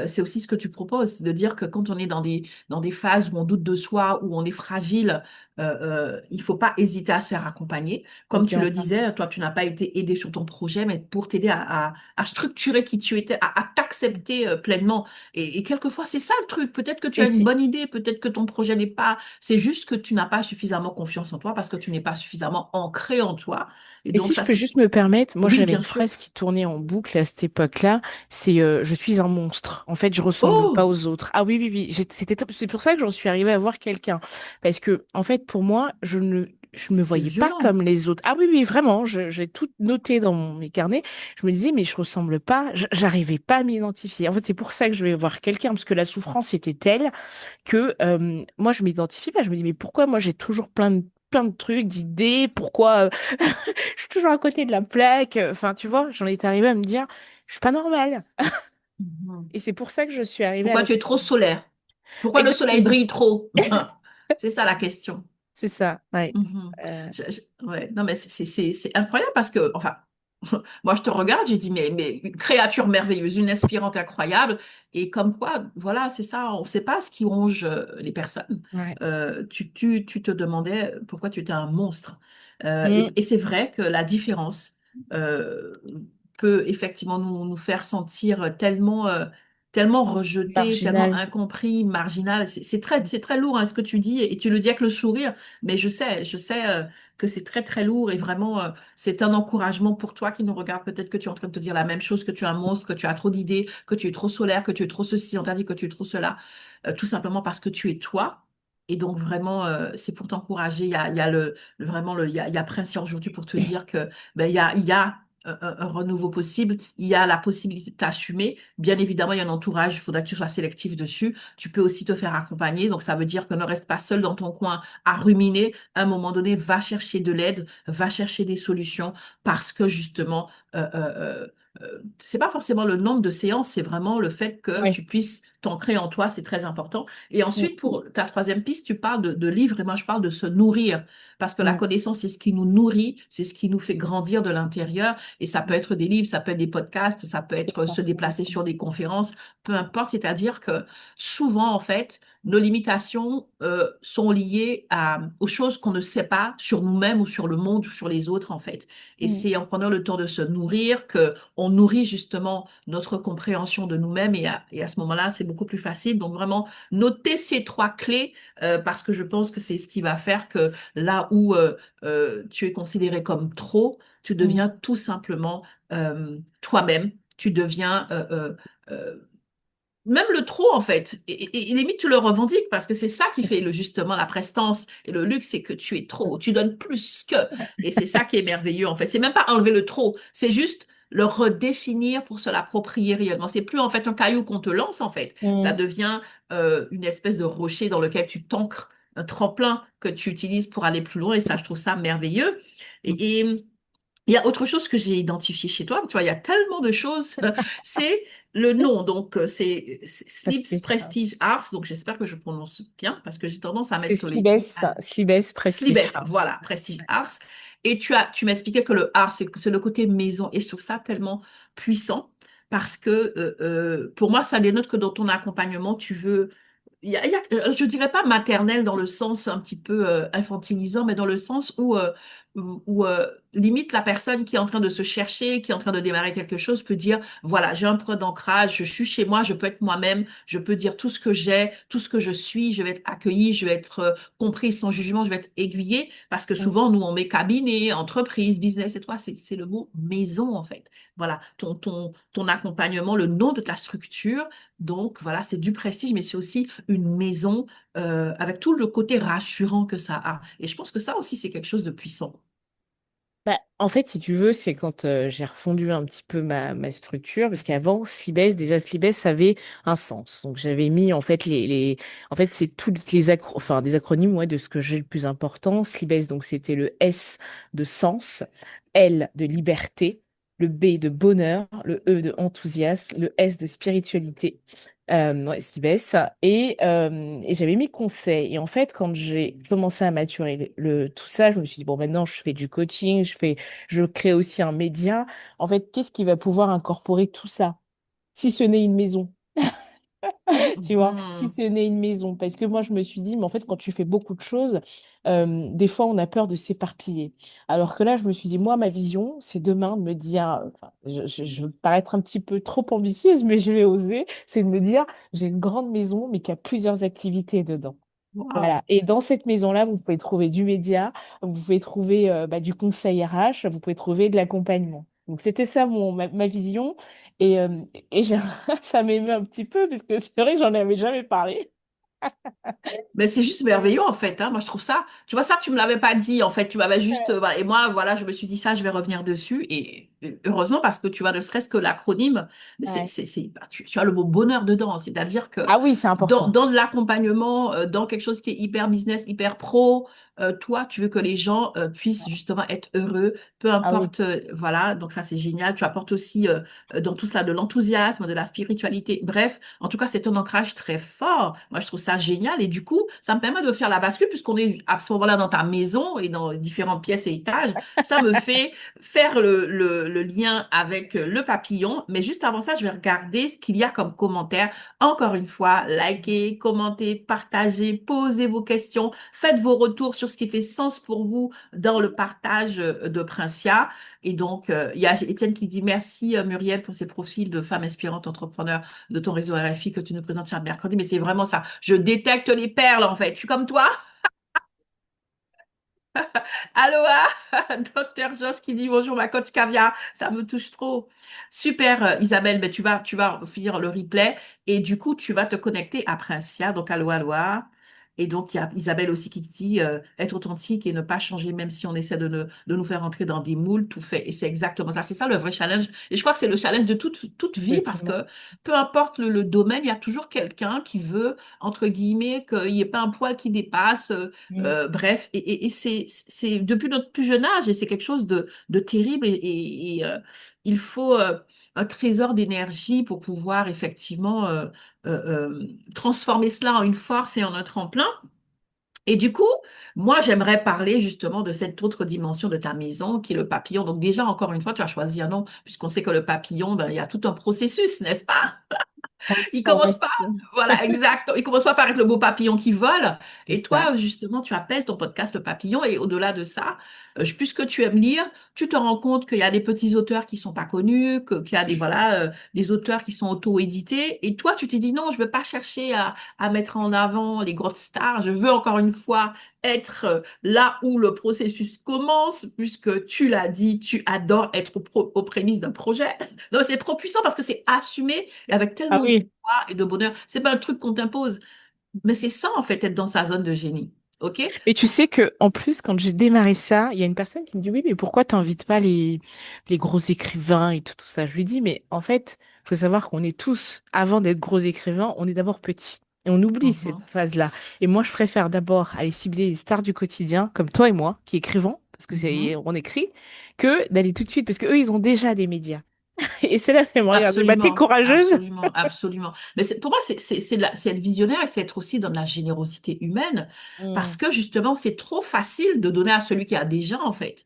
Speaker 1: C'est aussi ce que tu proposes, de dire que quand on est dans des phases où on doute de soi, où on est fragile, il faut pas hésiter à se faire accompagner. Comme
Speaker 2: D'y
Speaker 1: tu
Speaker 2: en
Speaker 1: le
Speaker 2: parler.
Speaker 1: disais, toi, tu n'as pas été aidé sur ton projet, mais pour t'aider à structurer qui tu étais, à t'accepter pleinement. Et quelquefois, c'est ça le truc. Peut-être que tu
Speaker 2: Et
Speaker 1: as une
Speaker 2: si,
Speaker 1: bonne idée, peut-être que ton projet n'est pas... C'est juste que tu n'as pas suffisamment confiance en toi parce que tu n'es pas suffisamment ancré en toi. Et
Speaker 2: et
Speaker 1: donc,
Speaker 2: si je
Speaker 1: ça,
Speaker 2: peux
Speaker 1: c'est...
Speaker 2: juste me permettre, moi
Speaker 1: Oui,
Speaker 2: j'avais
Speaker 1: bien
Speaker 2: une
Speaker 1: sûr.
Speaker 2: phrase qui tournait en boucle à cette époque-là, c'est je suis un monstre. En fait, je ressemble pas
Speaker 1: Oh,
Speaker 2: aux autres. Ah oui, oui, oui. C'est pour ça que j'en suis arrivée à voir quelqu'un. Parce que, en fait, pour moi, je me
Speaker 1: c'est
Speaker 2: voyais pas
Speaker 1: violent.
Speaker 2: comme les autres. Ah oui, oui, vraiment. J'ai tout noté dans mes carnets. Je me disais, mais je ressemble pas. J'arrivais pas à m'identifier. En fait, c'est pour ça que je vais voir quelqu'un, parce que la souffrance était telle que moi je m'identifie pas, je me dis mais pourquoi moi j'ai toujours plein de trucs, d'idées, pourquoi je suis toujours à côté de la plaque, enfin tu vois, j'en étais arrivée à me dire je suis pas normale
Speaker 1: Mhm.
Speaker 2: et c'est pour ça que je suis arrivée à
Speaker 1: Pourquoi tu es trop
Speaker 2: l'accompagnement.
Speaker 1: solaire? Pourquoi le soleil
Speaker 2: Exactement,
Speaker 1: brille trop? C'est ça la question.
Speaker 2: c'est ça, ouais.
Speaker 1: Mhm.
Speaker 2: Euh,
Speaker 1: Ouais, non, mais c'est incroyable parce que, enfin, moi je te regarde, j'ai dit, mais une créature merveilleuse, une inspirante incroyable. Et comme quoi, voilà, c'est ça, on ne sait pas ce qui ronge les personnes.
Speaker 2: ouais.
Speaker 1: Tu te demandais pourquoi tu étais un monstre. Et,
Speaker 2: Mm.
Speaker 1: et c'est vrai que la différence euh, peut effectivement nous faire sentir tellement rejeté, tellement
Speaker 2: Marginal.
Speaker 1: incompris, marginal. C'est très lourd hein, ce que tu dis et tu le dis avec le sourire. Mais je sais que c'est très, très lourd et vraiment, c'est un encouragement pour toi qui nous regarde. Peut-être que tu es en train de te dire la même chose, que tu es un monstre, que tu as trop d'idées, que tu es trop solaire, que tu es trop ceci, on t'a dit que tu es trop cela. Tout simplement parce que tu es toi. Et donc vraiment, c'est pour t'encourager. Il y a vraiment il y a Princière aujourd'hui pour te dire que ben, il y a un renouveau possible. Il y a la possibilité de t'assumer. Bien évidemment, il y a un entourage. Il faudra que tu sois sélectif dessus. Tu peux aussi te faire accompagner. Donc ça veut dire que ne reste pas seul dans ton coin à ruminer. À un moment donné, va chercher de l'aide, va chercher des solutions parce que justement, c'est pas forcément le nombre de séances, c'est vraiment le fait que
Speaker 2: Ouais.
Speaker 1: tu puisses t'ancrer en toi, c'est très important. Et
Speaker 2: Mm,
Speaker 1: ensuite, pour ta troisième piste, tu parles de livres et moi, je parle de se nourrir. Parce que la
Speaker 2: mm.
Speaker 1: connaissance, c'est ce qui nous nourrit, c'est ce qui nous fait grandir de l'intérieur. Et ça peut être des livres, ça peut être des podcasts, ça peut
Speaker 2: C'est
Speaker 1: être
Speaker 2: ça,
Speaker 1: se déplacer
Speaker 2: complètement.
Speaker 1: sur des conférences, peu importe. C'est-à-dire que souvent, en fait, nos limitations sont liées aux choses qu'on ne sait pas sur nous-mêmes ou sur le monde ou sur les autres, en fait. Et
Speaker 2: Mm,
Speaker 1: c'est en prenant le temps de se nourrir que on nourrit justement notre compréhension de nous-mêmes et à ce moment-là, c'est beaucoup plus facile. Donc vraiment, noter ces trois clés parce que je pense que c'est ce qui va faire que là où tu es considéré comme trop, tu
Speaker 2: mm.
Speaker 1: deviens tout simplement toi-même. Tu deviens même le trop, en fait, et limite, tu le revendiques parce que c'est ça qui
Speaker 2: C'est
Speaker 1: fait
Speaker 2: ça.
Speaker 1: justement la prestance et le luxe, c'est que tu es trop, tu donnes plus que. Et c'est ça qui est merveilleux, en fait. C'est même pas enlever le trop, c'est juste le redéfinir pour se l'approprier réellement. C'est plus, en fait, un caillou qu'on te lance, en fait. Ça
Speaker 2: Mm.
Speaker 1: devient une espèce de rocher dans lequel tu t'ancres, un tremplin que tu utilises pour aller plus loin. Et ça, je trouve ça merveilleux. Et il y a autre chose que j'ai identifié chez toi, tu vois, il y a tellement de choses. C'est le nom, donc c'est Sleeps
Speaker 2: Prestige.
Speaker 1: Prestige Arts, donc j'espère que je prononce bien parce que j'ai tendance à
Speaker 2: C'est
Speaker 1: mettre les I.
Speaker 2: Slibes Prestige
Speaker 1: Slibes,
Speaker 2: House.
Speaker 1: voilà, Prestige Arts. Et tu m'expliquais que le art, c'est le côté maison. Et je trouve ça tellement puissant parce que pour moi, ça dénote que dans ton accompagnement, tu veux je dirais pas maternelle dans le sens un petit peu infantilisant, mais dans le sens où limite la personne qui est en train de se chercher, qui est en train de démarrer quelque chose, peut dire, voilà, j'ai un point d'ancrage, je suis chez moi, je peux être moi-même, je peux dire tout ce que j'ai, tout ce que je suis, je vais être accueillie, je vais être comprise sans jugement, je vais être aiguillée, parce que
Speaker 2: Mm.
Speaker 1: souvent, nous, on met cabinet, entreprise, business, et toi, c'est le mot maison, en fait. Voilà, ton accompagnement, le nom de ta structure, donc voilà, c'est du prestige, mais c'est aussi une maison avec tout le côté rassurant que ça a. Et je pense que ça aussi, c'est quelque chose de puissant.
Speaker 2: Bah, en fait, si tu veux, c'est quand j'ai refondu un petit peu ma structure, parce qu'avant, Slibes avait un sens. Donc, j'avais mis, en fait, en fait, c'est toutes les enfin, des acronymes, ouais, de ce que j'ai le plus important. Slibes, donc, c'était le S de sens, L de liberté, le B de bonheur, le E de enthousiasme, le S de spiritualité. Ouais, Slibes. Et j'avais mis conseil. Et en fait, quand j'ai commencé à maturer tout ça, je me suis dit, bon, maintenant, je fais du coaching, je crée aussi un média. En fait, qu'est-ce qui va pouvoir incorporer tout ça? Si ce n'est une maison, tu vois, si
Speaker 1: Mhm.
Speaker 2: ce n'est une maison. Parce que moi, je me suis dit, mais en fait, quand tu fais beaucoup de choses, des fois, on a peur de s'éparpiller. Alors que là, je me suis dit, moi, ma vision, c'est demain de me dire, enfin, je veux paraître un petit peu trop ambitieuse, mais je vais oser, c'est de me dire, j'ai une grande maison, mais qui a plusieurs activités dedans.
Speaker 1: Wow.
Speaker 2: Voilà. Et dans cette maison-là, vous pouvez trouver du média, vous pouvez trouver du conseil RH, vous pouvez trouver de l'accompagnement. Donc, c'était ça ma vision. Et, ça m'émeut un petit peu, parce que c'est vrai que j'en avais jamais parlé.
Speaker 1: Mais c'est juste merveilleux en fait, hein. Moi je trouve ça, tu vois ça, tu me l'avais pas dit en fait, tu m'avais juste,
Speaker 2: Ouais.
Speaker 1: voilà. Et moi voilà, je me suis dit ça, je vais revenir dessus et heureusement parce que tu vois, ne serait-ce que l'acronyme, mais
Speaker 2: Ouais.
Speaker 1: bah, tu as le mot bonheur dedans, c'est-à-dire que
Speaker 2: Ah oui, c'est important.
Speaker 1: dans de l'accompagnement, dans quelque chose qui est hyper business, hyper pro, toi tu veux que les gens puissent justement être heureux, peu
Speaker 2: Ah oui.
Speaker 1: importe, voilà, donc ça c'est génial. Tu apportes aussi dans tout cela de l'enthousiasme, de la spiritualité, bref. En tout cas, c'est un ancrage très fort. Moi, je trouve ça génial. Et du coup, ça me permet de faire la bascule puisqu'on est à ce moment-là dans ta maison et dans différentes pièces et étages. Ça me fait faire le lien avec le papillon. Mais juste avant ça, je vais regarder ce qu'il y a comme commentaire. Encore une fois, likez, commentez, partagez, posez vos questions, faites vos retours sur ce qui fait sens pour vous dans le partage de Princia. Et donc, il y a Étienne qui dit merci Muriel pour ces profils de femmes inspirantes entrepreneurs de ton réseau RFI que tu nous présentes chaque mercredi, mais c'est vraiment ça. Je détecte les perles, en fait. Je suis comme toi. Aloha, docteur Josh qui dit bonjour ma coach caviar, ça me touche trop. Super Isabelle, ben tu vas finir le replay et du coup tu vas te connecter à Princia, donc aloha aloha. Et donc, il y a Isabelle aussi qui dit être authentique et ne pas changer, même si on essaie de nous faire entrer dans des moules, tout fait. Et c'est exactement ça. C'est ça le vrai challenge. Et je crois que c'est le challenge de toute
Speaker 2: De
Speaker 1: vie
Speaker 2: tout
Speaker 1: parce
Speaker 2: le monde.
Speaker 1: que peu importe le domaine, il y a toujours quelqu'un qui veut, entre guillemets, qu'il n'y ait pas un poil qui dépasse.
Speaker 2: Mm.
Speaker 1: Bref, et c'est depuis notre plus jeune âge et c'est quelque chose de terrible. Il faut un trésor d'énergie pour pouvoir effectivement transformer cela en une force et en un tremplin. Et du coup, moi, j'aimerais parler justement de cette autre dimension de ta maison qui est le papillon. Donc déjà, encore une fois, tu as choisi un nom, puisqu'on sait que le papillon, ben, il y a tout un processus, n'est-ce pas? Il commence pas,
Speaker 2: Transformation.
Speaker 1: voilà, exact. Il commence pas par être le beau papillon qui vole.
Speaker 2: C'est
Speaker 1: Et
Speaker 2: ça.
Speaker 1: toi, justement, tu appelles ton podcast le papillon. Et au-delà de ça, puisque tu aimes lire, tu te rends compte qu'il y a des petits auteurs qui sont pas connus, qu'il y a des, voilà, des auteurs qui sont auto-édités. Et toi, tu t'es dit non, je veux pas chercher à mettre en avant les grosses stars. Je veux encore une fois être là où le processus commence, puisque tu l'as dit, tu adores être aux prémices d'un projet. Non, c'est trop puissant parce que c'est assumé et avec
Speaker 2: Ah
Speaker 1: tellement de
Speaker 2: oui.
Speaker 1: joie et de bonheur. C'est pas un truc qu'on t'impose, mais c'est ça en fait, être dans sa zone de génie. OK?
Speaker 2: Mais tu sais que en plus, quand j'ai démarré ça, il y a une personne qui me dit oui, mais pourquoi t'invites pas les gros écrivains et tout ça? Je lui dis, mais en fait, faut savoir qu'on est tous, avant d'être gros écrivains, on est d'abord petits. Et on oublie cette
Speaker 1: Mhm,
Speaker 2: phase-là. Et moi, je préfère d'abord aller cibler les stars du quotidien, comme toi et moi, qui écrivons, parce que
Speaker 1: mhm.
Speaker 2: on écrit, que d'aller tout de suite, parce que eux, ils ont déjà des médias. Et c'est là qu'elle me regarde. Bah, t'es
Speaker 1: Absolument,
Speaker 2: courageuse.
Speaker 1: absolument, absolument. Mais pour moi, c'est être visionnaire et c'est être aussi dans de la générosité humaine parce
Speaker 2: Mm.
Speaker 1: que justement, c'est trop facile de donner à celui qui a déjà en fait.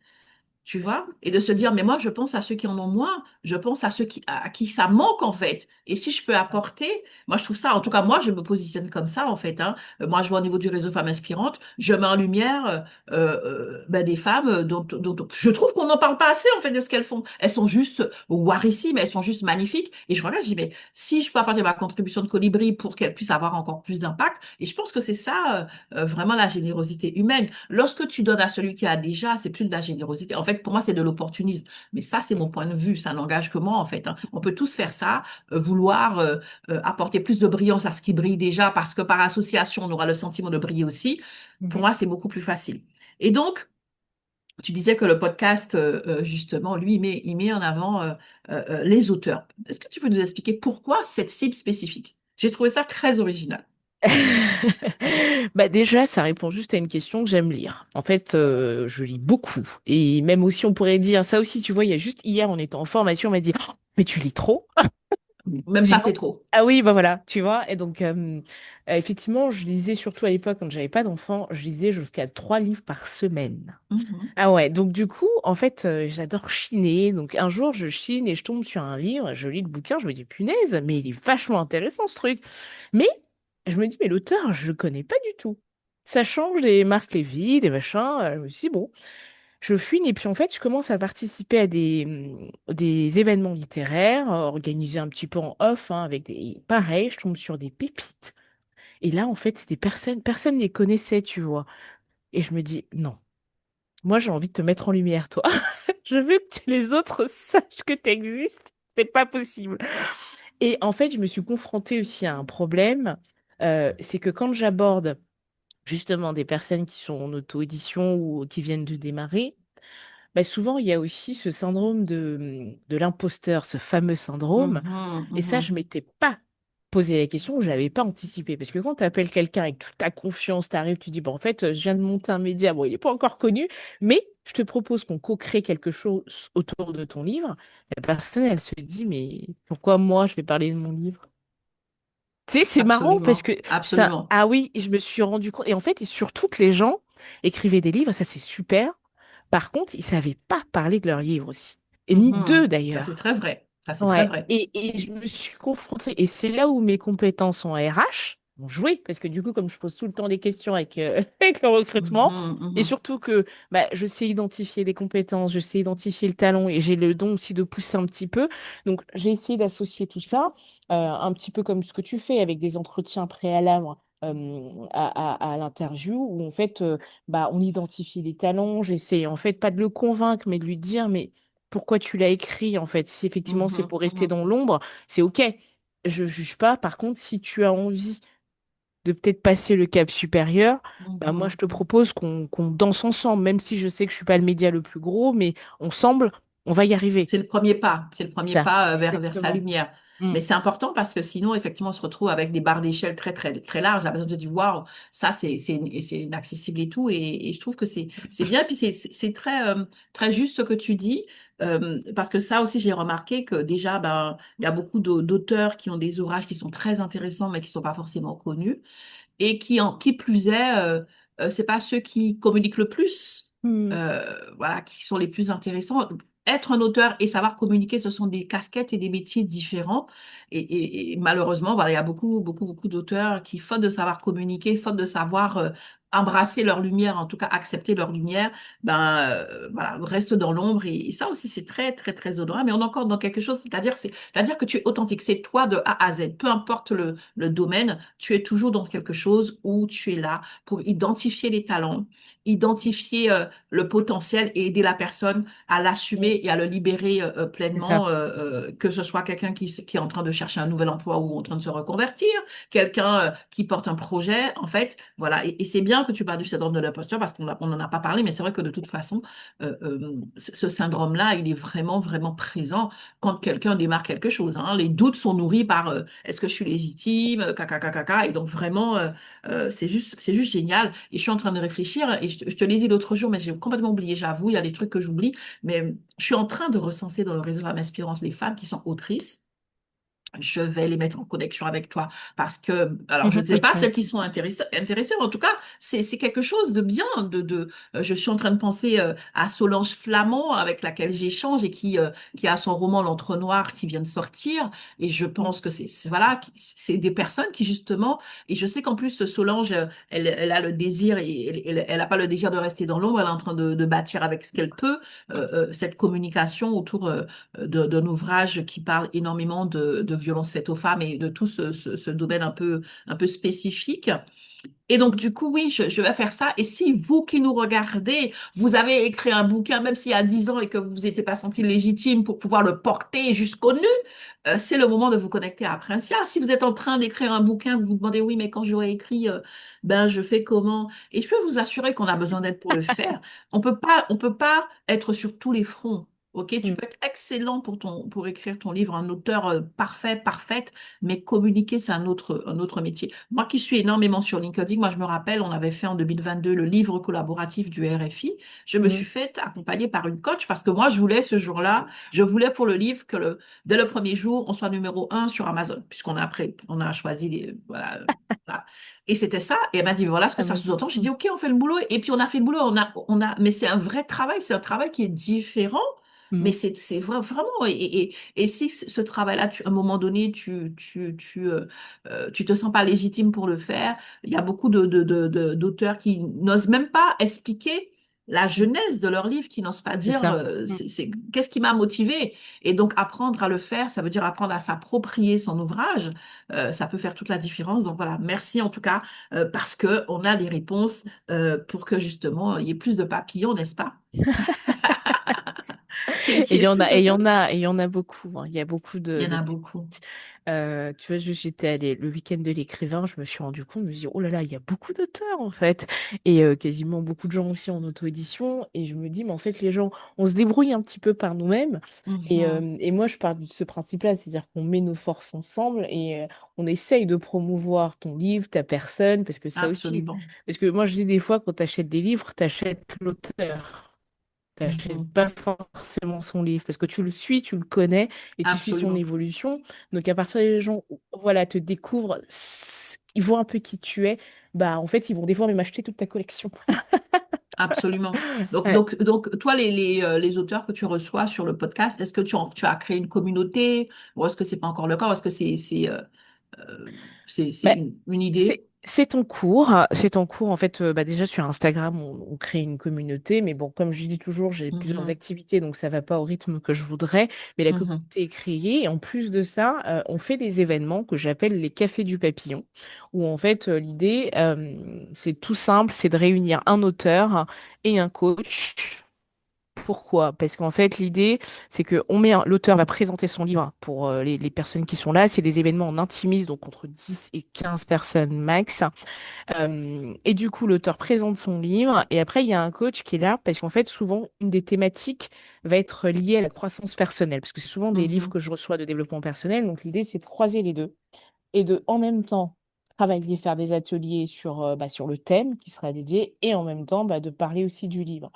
Speaker 1: Tu vois, et de se dire, mais moi, je pense à ceux qui en ont moins, je pense à ceux à qui ça manque, en fait. Et si je peux apporter, moi, je trouve ça, en tout cas, moi, je me positionne comme ça, en fait, hein. Moi, je vois au niveau du réseau Femmes Inspirantes, je mets en lumière ben, des femmes dont je trouve qu'on n'en parle pas assez, en fait, de ce qu'elles font. Elles sont juste warissimes, elles sont juste magnifiques. Et je regarde, je dis, mais si je peux apporter ma contribution de colibri pour qu'elles puissent avoir encore plus d'impact, et je pense que c'est ça, vraiment la générosité humaine. Lorsque tu donnes à celui qui a déjà, c'est plus de la générosité. En fait, pour moi, c'est de l'opportunisme. Mais ça, c'est mon point de vue. Ça n'engage que moi, en fait, hein. On peut tous faire ça, vouloir apporter plus de brillance à ce qui brille déjà, parce que par association, on aura le sentiment de briller aussi. Pour
Speaker 2: Mhm.
Speaker 1: moi, c'est beaucoup plus facile. Et donc, tu disais que le podcast, justement, lui, il met en avant les auteurs. Est-ce que tu peux nous expliquer pourquoi cette cible spécifique? J'ai trouvé ça très original.
Speaker 2: Bah déjà, ça répond juste à une question que j'aime lire. En fait, je lis beaucoup. Et même aussi, on pourrait dire, ça aussi, tu vois, il y a juste hier, on était en formation, on m'a dit, oh, mais tu lis trop.
Speaker 1: Même
Speaker 2: J'ai
Speaker 1: ça,
Speaker 2: dit, non.
Speaker 1: c'est trop.
Speaker 2: Ah oui, bah voilà, tu vois. Et donc, effectivement, je lisais surtout à l'époque, quand j'avais pas d'enfant, je lisais jusqu'à 3 livres par semaine.
Speaker 1: Mhm,
Speaker 2: Ah ouais, donc du coup, en fait, j'adore chiner. Donc un jour, je chine et je tombe sur un livre, je lis le bouquin, je me dis, punaise, mais il est vachement intéressant ce truc. Mais je me dis, mais l'auteur, je le connais pas du tout. Ça change des Marc Lévy, des machins. Je me suis dit, bon, je fouine et puis en fait, je commence à participer à des événements littéraires, organisés un petit peu en off, hein, avec des... Pareil, je tombe sur des pépites. Et là, en fait, c'est des personne ne les connaissait, tu vois. Et je me dis, non. Moi, j'ai envie de te mettre en lumière, toi. Je veux que les autres sachent que tu existes. C'est pas possible. Et en fait, je me suis confrontée aussi à un problème. C'est que quand j'aborde justement des personnes qui sont en auto-édition ou qui viennent de démarrer, bah souvent, il y a aussi ce syndrome de l'imposteur, ce fameux syndrome.
Speaker 1: mhm,
Speaker 2: Et ça,
Speaker 1: mhm.
Speaker 2: je m'étais pas posé la question, je l'avais pas anticipé. Parce que quand tu appelles quelqu'un avec toute ta confiance, tu arrives, tu dis, bon, en fait, je viens de monter un média, bon, il n'est pas encore connu, mais je te propose qu'on co-crée quelque chose autour de ton livre. La personne, elle se dit, mais pourquoi moi, je vais parler de mon livre? Tu sais, c'est marrant parce
Speaker 1: Absolument,
Speaker 2: que ça,
Speaker 1: absolument.
Speaker 2: ah oui, je me suis rendu compte. Et en fait, et surtout que les gens écrivaient des livres, ça c'est super. Par contre, ils savaient pas parler de leurs livres aussi. Et ni d'eux
Speaker 1: Mhm. Ça, c'est
Speaker 2: d'ailleurs.
Speaker 1: très vrai. Ça, c'est très
Speaker 2: Ouais.
Speaker 1: vrai.
Speaker 2: Et je me suis confrontée. Et c'est là où mes compétences en RH ont joué. Parce que du coup, comme je pose tout le temps des questions avec, avec le recrutement,
Speaker 1: Mhm,
Speaker 2: et
Speaker 1: mhm,
Speaker 2: surtout que bah, je sais identifier les compétences, je sais identifier le talent et j'ai le don aussi de pousser un petit peu. Donc, j'ai essayé d'associer tout ça, un petit peu comme ce que tu fais avec des entretiens préalables. À l'interview où en fait bah, on identifie les talents, j'essaie en fait pas de le convaincre mais de lui dire mais pourquoi tu l'as écrit, en fait. Si effectivement c'est
Speaker 1: mhm,
Speaker 2: pour rester
Speaker 1: mhm.
Speaker 2: dans l'ombre, c'est OK. Je juge pas. Par contre, si tu as envie de peut-être passer le cap supérieur, bah moi je
Speaker 1: Mhm.
Speaker 2: te propose qu'on danse ensemble, même si je sais que je suis pas le média le plus gros, mais ensemble, on va y arriver.
Speaker 1: C'est le premier pas, c'est le
Speaker 2: C'est
Speaker 1: premier
Speaker 2: ça,
Speaker 1: pas vers sa
Speaker 2: exactement.
Speaker 1: lumière.
Speaker 2: Mm.
Speaker 1: Mais c'est important parce que sinon, effectivement, on se retrouve avec des barres d'échelle très, très, très larges. La personne se dit, waouh, ça, c'est inaccessible et tout. Et je trouve que c'est bien. Puis c'est très, très juste ce que tu dis. Parce que ça aussi, j'ai remarqué que déjà, ben, il y a beaucoup d'auteurs qui ont des ouvrages qui sont très intéressants, mais qui sont pas forcément connus et qui plus est, c'est pas ceux qui communiquent le plus,
Speaker 2: Mm.
Speaker 1: voilà, qui sont les plus intéressants. Être un auteur et savoir communiquer, ce sont des casquettes et des métiers différents. Et malheureusement, voilà, il y a beaucoup, beaucoup, beaucoup d'auteurs qui, faute de savoir communiquer, faute de savoir embrasser leur lumière, en tout cas accepter leur lumière, ben voilà, restent dans l'ombre. Et ça aussi, c'est très, très, très odorant. Mais on est encore dans quelque chose, c'est-à-dire que tu es authentique. C'est toi de A à Z. Peu importe le domaine, tu es toujours dans quelque chose où tu es là pour identifier les talents, identifier le potentiel et aider la personne à l'assumer et à le libérer
Speaker 2: C'est ça.
Speaker 1: pleinement, que ce soit quelqu'un qui est en train de chercher un nouvel emploi ou en train de se reconvertir, quelqu'un qui porte un projet, en fait, voilà. Et c'est bien que tu parles du syndrome de l'imposteur parce on n'en a pas parlé, mais c'est vrai que de toute façon, ce syndrome-là, il est vraiment, vraiment présent quand quelqu'un démarre quelque chose, hein. Les doutes sont nourris par est-ce que je suis légitime, caca, caca, caca. Et donc vraiment, c'est juste génial. Et je suis en train de réfléchir, et je te l'ai dit l'autre jour, mais j'ai complètement oublié, j'avoue, il y a des trucs que j'oublie, mais je suis en train de recenser dans le réseau Femmes Inspirantes les femmes qui sont autrices. Je vais les mettre en connexion avec toi parce que, alors je ne sais pas
Speaker 2: Ok.
Speaker 1: celles qui sont intéressées, mais en tout cas, c'est quelque chose de bien. Je suis en train de penser à Solange Flamand avec laquelle j'échange et qui a son roman L'Entre-Noir qui vient de sortir. Et je
Speaker 2: Mm.
Speaker 1: pense que voilà, c'est des personnes qui justement, et je sais qu'en plus Solange, elle a le désir et elle a pas le désir de rester dans l'ombre, elle est en train de bâtir avec ce qu'elle peut cette communication autour d'un ouvrage qui parle énormément de violences faites aux femmes et de tout ce domaine un peu spécifique. Et donc, du coup, oui, je vais faire ça. Et si vous qui nous regardez, vous avez écrit un bouquin, même s'il y a 10 ans et que vous vous étiez pas senti légitime pour pouvoir le porter jusqu'au nu, c'est le moment de vous connecter à Princia. Si vous êtes en train d'écrire un bouquin, vous vous demandez, oui, mais quand j'aurai écrit, ben, je fais comment? Et je peux vous assurer qu'on a besoin d'aide pour le faire. On peut pas être sur tous les fronts. Ok, tu
Speaker 2: Mm.
Speaker 1: peux être excellent pour écrire ton livre, un auteur parfait, parfaite, mais communiquer, c'est un autre métier. Moi qui suis énormément sur LinkedIn, moi je me rappelle, on avait fait en 2022 le livre collaboratif du RFI. Je me
Speaker 2: Mm.
Speaker 1: suis fait accompagner par une coach parce que moi je voulais ce jour-là, je voulais pour le livre que dès le premier jour, on soit numéro un sur Amazon, puisqu'on a après, on a choisi voilà, voilà. Et c'était ça. Et elle m'a dit, voilà ce que
Speaker 2: Ah,
Speaker 1: ça
Speaker 2: mais-
Speaker 1: sous-entend. J'ai
Speaker 2: mm.
Speaker 1: dit, OK, on fait le boulot. Et puis on a fait le boulot. Mais c'est un vrai travail. C'est un travail qui est différent. Mais
Speaker 2: Mm.
Speaker 1: vraiment. Et si ce travail-là, à un moment donné, tu te sens pas légitime pour le faire, il y a beaucoup d'auteurs qui n'osent même pas expliquer la genèse de leur livre, qui n'osent pas
Speaker 2: C'est
Speaker 1: dire
Speaker 2: ça. Mm.
Speaker 1: qu'est-ce qui m'a motivé. Et donc apprendre à le faire, ça veut dire apprendre à s'approprier son ouvrage. Ça peut faire toute la différence. Donc voilà, merci en tout cas parce que on a des réponses pour que justement il y ait plus de papillons, n'est-ce pas?
Speaker 2: Et
Speaker 1: Qu'il
Speaker 2: il
Speaker 1: y
Speaker 2: y
Speaker 1: ait
Speaker 2: en a,
Speaker 1: plus
Speaker 2: et
Speaker 1: de
Speaker 2: il y en
Speaker 1: papillons.
Speaker 2: a, et il y en a beaucoup, hein. Il y a beaucoup
Speaker 1: Il y en
Speaker 2: de
Speaker 1: a beaucoup.
Speaker 2: Tu vois, j'étais allée le week-end de l'écrivain, je me suis rendu compte, je me suis dit, oh là là, il y a beaucoup d'auteurs en fait, et quasiment beaucoup de gens aussi en auto-édition, et je me dis, mais en fait, les gens, on se débrouille un petit peu par nous-mêmes,
Speaker 1: Mhm.
Speaker 2: et moi, je pars de ce principe-là, c'est-à-dire qu'on met nos forces ensemble et on essaye de promouvoir ton livre, ta personne, parce que ça aussi,
Speaker 1: Absolument.
Speaker 2: parce que moi, je dis des fois, quand tu achètes des livres, tu achètes l'auteur. T'achètes
Speaker 1: Mhm.
Speaker 2: pas forcément son livre parce que tu le suis, tu le connais et tu suis son
Speaker 1: Absolument.
Speaker 2: évolution. Donc à partir des gens, voilà, te découvrent, ils voient un peu qui tu es, bah en fait ils vont des fois même acheter toute ta collection.
Speaker 1: Absolument.
Speaker 2: Ouais.
Speaker 1: Toi, les auteurs que tu reçois sur le podcast, est-ce que tu as créé une communauté ou est-ce que c'est pas encore le cas ou est-ce que c'est
Speaker 2: Bah,
Speaker 1: une
Speaker 2: c'est
Speaker 1: idée?
Speaker 2: c'est en cours. En fait, bah, déjà sur Instagram, on crée une communauté, mais bon, comme je dis toujours, j'ai plusieurs
Speaker 1: Mhm.
Speaker 2: activités, donc ça va pas au rythme que je voudrais. Mais la
Speaker 1: Mhm.
Speaker 2: communauté est créée, et en plus de ça, on fait des événements que j'appelle les cafés du papillon, où en fait l'idée, c'est tout simple, c'est de réunir un auteur et un coach Pourquoi? Parce qu'en fait, l'idée, c'est que l'auteur va présenter son livre pour les personnes qui sont là. C'est des événements en intimiste, donc entre 10 et 15 personnes max. Et du coup, l'auteur présente son livre et après, il y a un coach qui est là parce qu'en fait, souvent, une des thématiques va être liée à la croissance personnelle parce que c'est souvent des livres
Speaker 1: Mhm.
Speaker 2: que je reçois de développement personnel. Donc, l'idée, c'est de croiser les deux et de, en même temps, travailler, faire des ateliers sur le thème qui sera dédié et en même temps, de parler aussi du livre.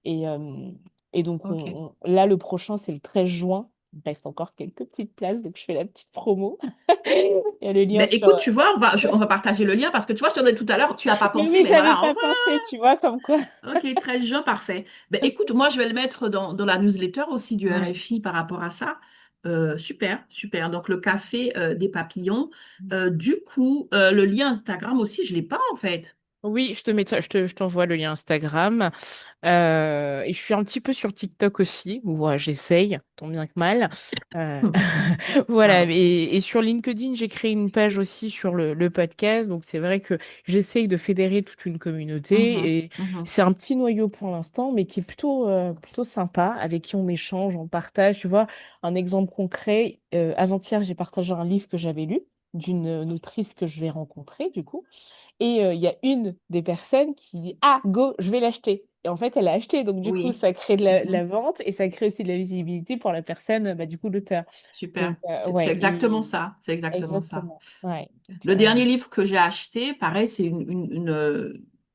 Speaker 2: Et, euh, et donc,
Speaker 1: Ok.
Speaker 2: là, le prochain, c'est le 13 juin. Il reste encore quelques petites places, donc je fais la petite promo. Il y a le lien
Speaker 1: Ben,
Speaker 2: sur...
Speaker 1: écoute, tu vois, on va partager le lien parce que tu vois, je te disais tout à l'heure, tu as pas
Speaker 2: Mais
Speaker 1: pensé,
Speaker 2: oui,
Speaker 1: mais
Speaker 2: j'avais
Speaker 1: voilà,
Speaker 2: pas
Speaker 1: enfin.
Speaker 2: pensé, tu vois, comme quoi.
Speaker 1: Ok, 13 juin, parfait. Ben, écoute, moi, je vais le mettre dans la newsletter aussi du
Speaker 2: Ouais.
Speaker 1: RFI par rapport à ça. Super, super. Donc, le café des papillons. Du coup, le lien Instagram aussi, je ne l'ai pas en fait.
Speaker 2: Oui, je t'envoie le lien Instagram. Et je suis un petit peu sur TikTok aussi, où voilà, j'essaye, tant bien que mal. Euh, voilà,
Speaker 1: Pardon.
Speaker 2: et sur LinkedIn, j'ai créé une page aussi sur le podcast. Donc c'est vrai que j'essaye de fédérer toute une
Speaker 1: Mhm,
Speaker 2: communauté. Et
Speaker 1: mhm.
Speaker 2: c'est un petit noyau pour l'instant, mais qui est plutôt sympa, avec qui on échange, on partage. Tu vois, un exemple concret, avant-hier, j'ai partagé un livre que j'avais lu d'une autrice que je vais rencontrer, du coup. Et il y a une des personnes qui dit, ah, go, je vais l'acheter. Et en fait, elle l'a acheté. Donc, du coup,
Speaker 1: Oui.
Speaker 2: ça crée de
Speaker 1: Mhm.
Speaker 2: la vente et ça crée aussi de la visibilité pour la personne, du coup, l'auteur.
Speaker 1: Super.
Speaker 2: Donc,
Speaker 1: C'est
Speaker 2: ouais,
Speaker 1: exactement
Speaker 2: et
Speaker 1: ça. C'est exactement ça.
Speaker 2: exactement. Ouais. Donc,
Speaker 1: Le dernier livre que j'ai acheté, pareil, c'est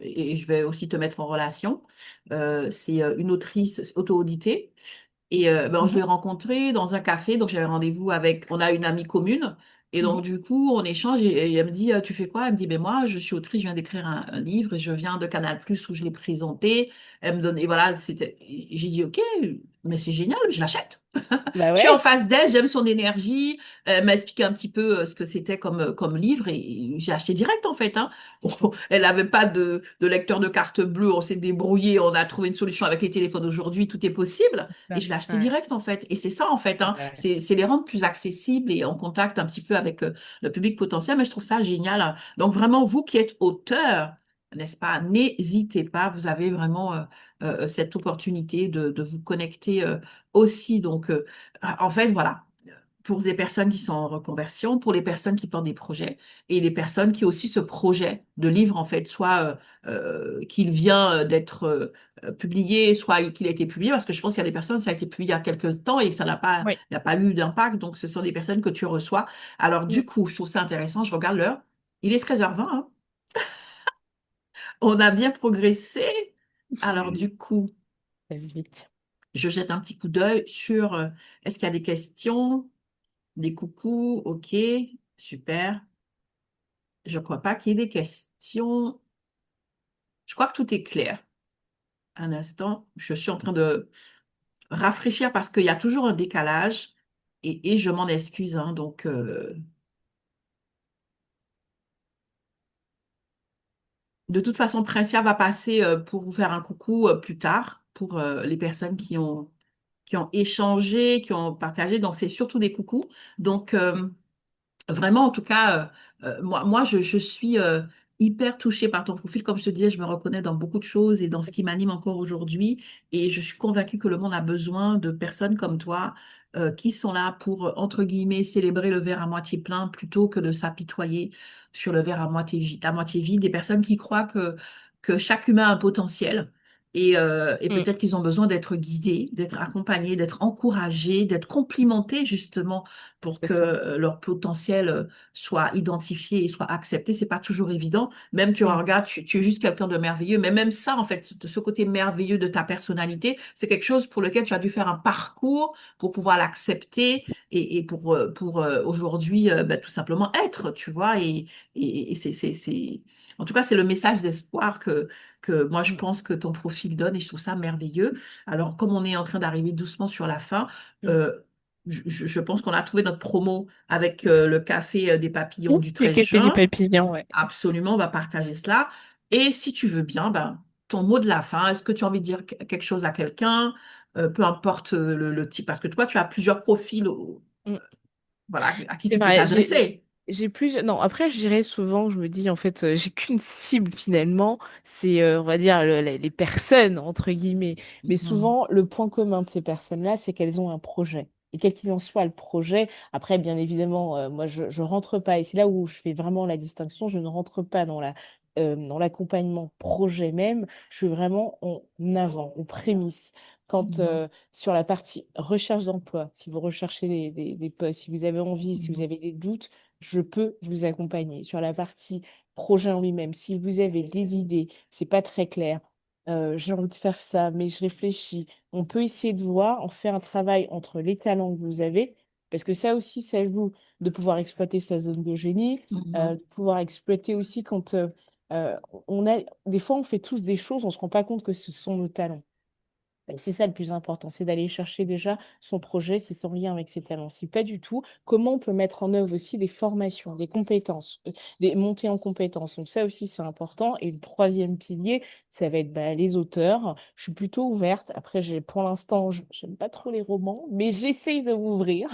Speaker 1: et je vais aussi te mettre en relation. C'est une autrice auto-auditée. Et ben, je
Speaker 2: mhm.
Speaker 1: l'ai rencontrée dans un café, donc j'avais rendez-vous avec, on a une amie commune. Et
Speaker 2: Mhm.
Speaker 1: donc, du coup, on échange et elle me dit, tu fais quoi? Elle me dit, ben moi, je suis autrice, je viens d'écrire un livre et je viens de Canal+ où je l'ai présenté. Elle me donne, et voilà, c'était, et j'ai dit, OK, mais c'est génial, je l'achète.
Speaker 2: Bah
Speaker 1: Je suis en
Speaker 2: ouais.
Speaker 1: face d'elle, j'aime son énergie. Elle m'a expliqué un petit peu ce que c'était comme livre et j'ai acheté direct en fait, hein. Elle n'avait pas de lecteur de carte bleue, on s'est débrouillé, on a trouvé une solution avec les téléphones aujourd'hui, tout est possible et
Speaker 2: Ça,
Speaker 1: je l'ai acheté
Speaker 2: ouais.
Speaker 1: direct en fait. Et c'est ça en fait, hein.
Speaker 2: Ouais.
Speaker 1: C'est les rendre plus accessibles et en contact un petit peu avec le public potentiel, mais je trouve ça génial, hein. Donc vraiment, vous qui êtes auteur, n'est-ce pas, n'hésitez pas, vous avez vraiment cette opportunité de vous connecter aussi. Donc, en fait, voilà, pour des personnes qui sont en reconversion, pour les personnes qui portent des projets et les personnes qui ont aussi ce projet de livre, en fait, soit qu'il vient d'être publié, soit qu'il a été publié, parce que je pense qu'il y a des personnes, ça a été publié il y a quelques temps et ça
Speaker 2: Oui.
Speaker 1: n'a pas eu d'impact, donc ce sont des personnes que tu reçois. Alors,
Speaker 2: Mm.
Speaker 1: du coup, je trouve ça intéressant, je regarde l'heure, il est 13h20, hein. On a bien progressé. Alors, du coup,
Speaker 2: Passe vite.
Speaker 1: je jette un petit coup d'œil sur est-ce qu'il y a des questions? Des coucous, ok, super. Je crois pas qu'il y ait des questions. Je crois que tout est clair. Un instant, je suis en train de rafraîchir parce qu'il y a toujours un décalage et je m'en excuse, hein. Donc, de toute façon, Princia va passer pour vous faire un coucou plus tard pour les personnes qui ont échangé, qui ont partagé. Donc, c'est surtout des coucous. Donc, vraiment, en tout cas, je suis hyper touchée par ton profil. Comme je te disais, je me reconnais dans beaucoup de choses et dans ce qui m'anime encore aujourd'hui. Et je suis convaincue que le monde a besoin de personnes comme toi qui sont là pour, entre guillemets, célébrer le verre à moitié plein plutôt que de s'apitoyer sur le verre à moitié vide. Des personnes qui croient que chaque humain a un potentiel. Et
Speaker 2: Mm.
Speaker 1: peut-être qu'ils ont besoin d'être guidés, d'être accompagnés, d'être encouragés, d'être complimentés justement pour
Speaker 2: C'est
Speaker 1: que
Speaker 2: ça.
Speaker 1: leur potentiel soit identifié et soit accepté. C'est pas toujours évident. Même tu
Speaker 2: Mm.
Speaker 1: regardes, tu es juste quelqu'un de merveilleux. Mais même ça, en fait, ce côté merveilleux de ta personnalité, c'est quelque chose pour lequel tu as dû faire un parcours pour pouvoir l'accepter et pour aujourd'hui, tout simplement être, tu vois. Et en tout cas, c'est le message d'espoir que moi, je
Speaker 2: Mm.
Speaker 1: pense que ton profil donne et je trouve ça merveilleux. Alors, comme on est en train d'arriver doucement sur la fin,
Speaker 2: Mm.
Speaker 1: euh, je pense qu'on a trouvé notre promo avec le café des papillons du
Speaker 2: Le
Speaker 1: 13
Speaker 2: café du
Speaker 1: juin.
Speaker 2: papillon, ouais.
Speaker 1: Absolument, on va partager cela. Et si tu veux bien, ben, ton mot de la fin, est-ce que tu as envie de dire quelque chose à quelqu'un, peu importe le type, parce que toi, tu as plusieurs profils,
Speaker 2: Mm.
Speaker 1: voilà, à qui
Speaker 2: C'est
Speaker 1: tu peux
Speaker 2: vrai,
Speaker 1: t'adresser.
Speaker 2: j'ai plus. Non, après, je dirais souvent, je me dis, en fait, j'ai qu'une cible finalement, c'est, on va dire, les personnes, entre guillemets. Mais
Speaker 1: Mhm.
Speaker 2: souvent, le point commun de ces personnes-là, c'est qu'elles ont un projet. Et quel qu'il en soit, le projet, après, bien évidemment, moi, je rentre pas, et c'est là où je fais vraiment la distinction, je ne rentre pas dans l'accompagnement projet même, je suis vraiment en avant, aux prémices. Quand
Speaker 1: Mhm.
Speaker 2: sur la partie recherche d'emploi, si vous recherchez des postes, si vous avez envie, si vous
Speaker 1: Mhm.
Speaker 2: avez des doutes, je peux vous accompagner. Sur la partie projet en lui-même, si vous avez des idées, c'est pas très clair, j'ai envie de faire ça, mais je réfléchis. On peut essayer de voir, on fait un travail entre les talents que vous avez, parce que ça aussi, ça joue de pouvoir exploiter sa zone de génie,
Speaker 1: Mhm.
Speaker 2: de pouvoir exploiter aussi quand euh, on a, des fois, on fait tous des choses, on se rend pas compte que ce sont nos talents. Et c'est ça le plus important, c'est d'aller chercher déjà son projet, si c'est en lien avec ses talents. Si pas du tout, comment on peut mettre en œuvre aussi des formations, des compétences, des montées en compétences. Donc ça aussi, c'est important. Et le troisième pilier, ça va être bah, les auteurs. Je suis plutôt ouverte. Après, pour l'instant, j'aime pas trop les romans, mais j'essaye de m'ouvrir.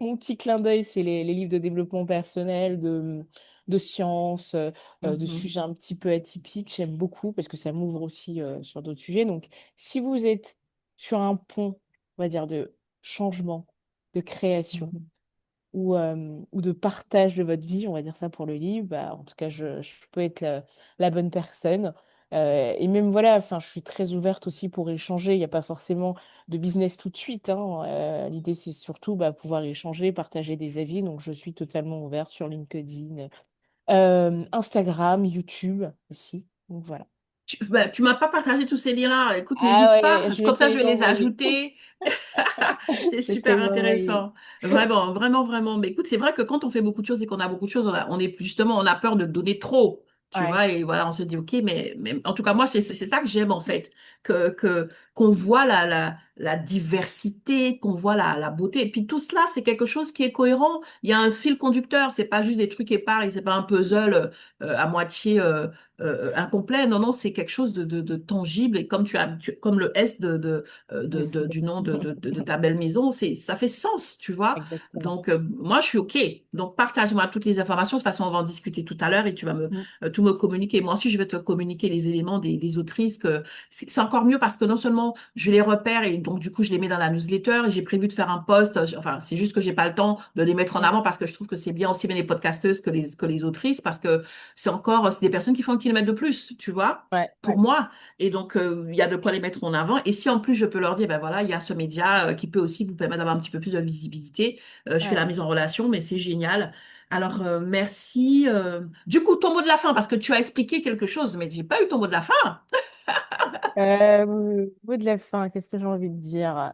Speaker 2: Mon petit clin d'œil, c'est les livres de développement personnel, de sciences, de
Speaker 1: Mhm.
Speaker 2: sujets un petit peu atypiques. J'aime beaucoup parce que ça m'ouvre aussi sur d'autres sujets. Donc, si vous êtes sur un pont, on va dire, de changement, de création
Speaker 1: Mhm.
Speaker 2: ou de partage de votre vie, on va dire ça pour le livre, bah, en tout cas, je peux être la bonne personne. Et même voilà, enfin, je suis très ouverte aussi pour échanger. Il n'y a pas forcément de business tout de suite, hein. L'idée, c'est surtout bah, pouvoir échanger, partager des avis. Donc, je suis totalement ouverte sur LinkedIn, Instagram, YouTube aussi. Donc, voilà.
Speaker 1: Tu m'as pas partagé tous ces liens-là. Écoute,
Speaker 2: Ah
Speaker 1: n'hésite pas.
Speaker 2: ouais, je vais
Speaker 1: Comme
Speaker 2: te
Speaker 1: ça, je
Speaker 2: les
Speaker 1: vais les
Speaker 2: envoyer.
Speaker 1: ajouter. C'est
Speaker 2: Je vais te les
Speaker 1: super
Speaker 2: envoyer.
Speaker 1: intéressant. Vraiment, vraiment, vraiment. Mais écoute, c'est vrai que quand on fait beaucoup de choses et qu'on a beaucoup de choses, on est plus justement, on a peur de donner trop. Tu
Speaker 2: Ouais,
Speaker 1: vois, et voilà, on se dit, OK, mais en tout cas, moi, c'est ça que j'aime, en fait, qu'on voit la diversité, qu'on voit la beauté. Et puis tout cela, c'est quelque chose qui est cohérent. Il y a un fil conducteur. C'est pas juste des trucs épars et c'est pas un puzzle à moitié incomplet. Non, non, c'est quelque chose de tangible. Et comme comme le S du
Speaker 2: business.
Speaker 1: nom de ta belle maison, ça fait sens, tu vois.
Speaker 2: Exactement.
Speaker 1: Donc, moi, je suis OK. Donc, partage-moi toutes les informations. De toute façon, on va en discuter tout à l'heure et tu vas
Speaker 2: Mm.
Speaker 1: tout me communiquer. Moi aussi, je vais te communiquer les éléments des autrices. C'est encore mieux parce que non seulement je les repère et donc, du coup, je les mets dans la newsletter et j'ai prévu de faire un post. Enfin, c'est juste que j'ai pas le temps de les mettre en
Speaker 2: Mm.
Speaker 1: avant parce que je trouve que c'est bien aussi bien les podcasteuses que les autrices parce que c'est des personnes qui font un kilomètre de plus, tu vois,
Speaker 2: Ouais,
Speaker 1: pour
Speaker 2: ouais,
Speaker 1: moi. Et donc, il y a de quoi les mettre en avant. Et si en plus, je peux leur dire, ben voilà, il y a ce média qui peut aussi vous permettre d'avoir un petit peu plus de visibilité. Je fais la
Speaker 2: ouais.
Speaker 1: mise en relation, mais c'est génial. Alors, merci. Du coup, ton mot de la fin, parce que tu as expliqué quelque chose, mais j'ai pas eu ton mot de la fin.
Speaker 2: Mot de la fin, qu'est-ce que j'ai envie de dire?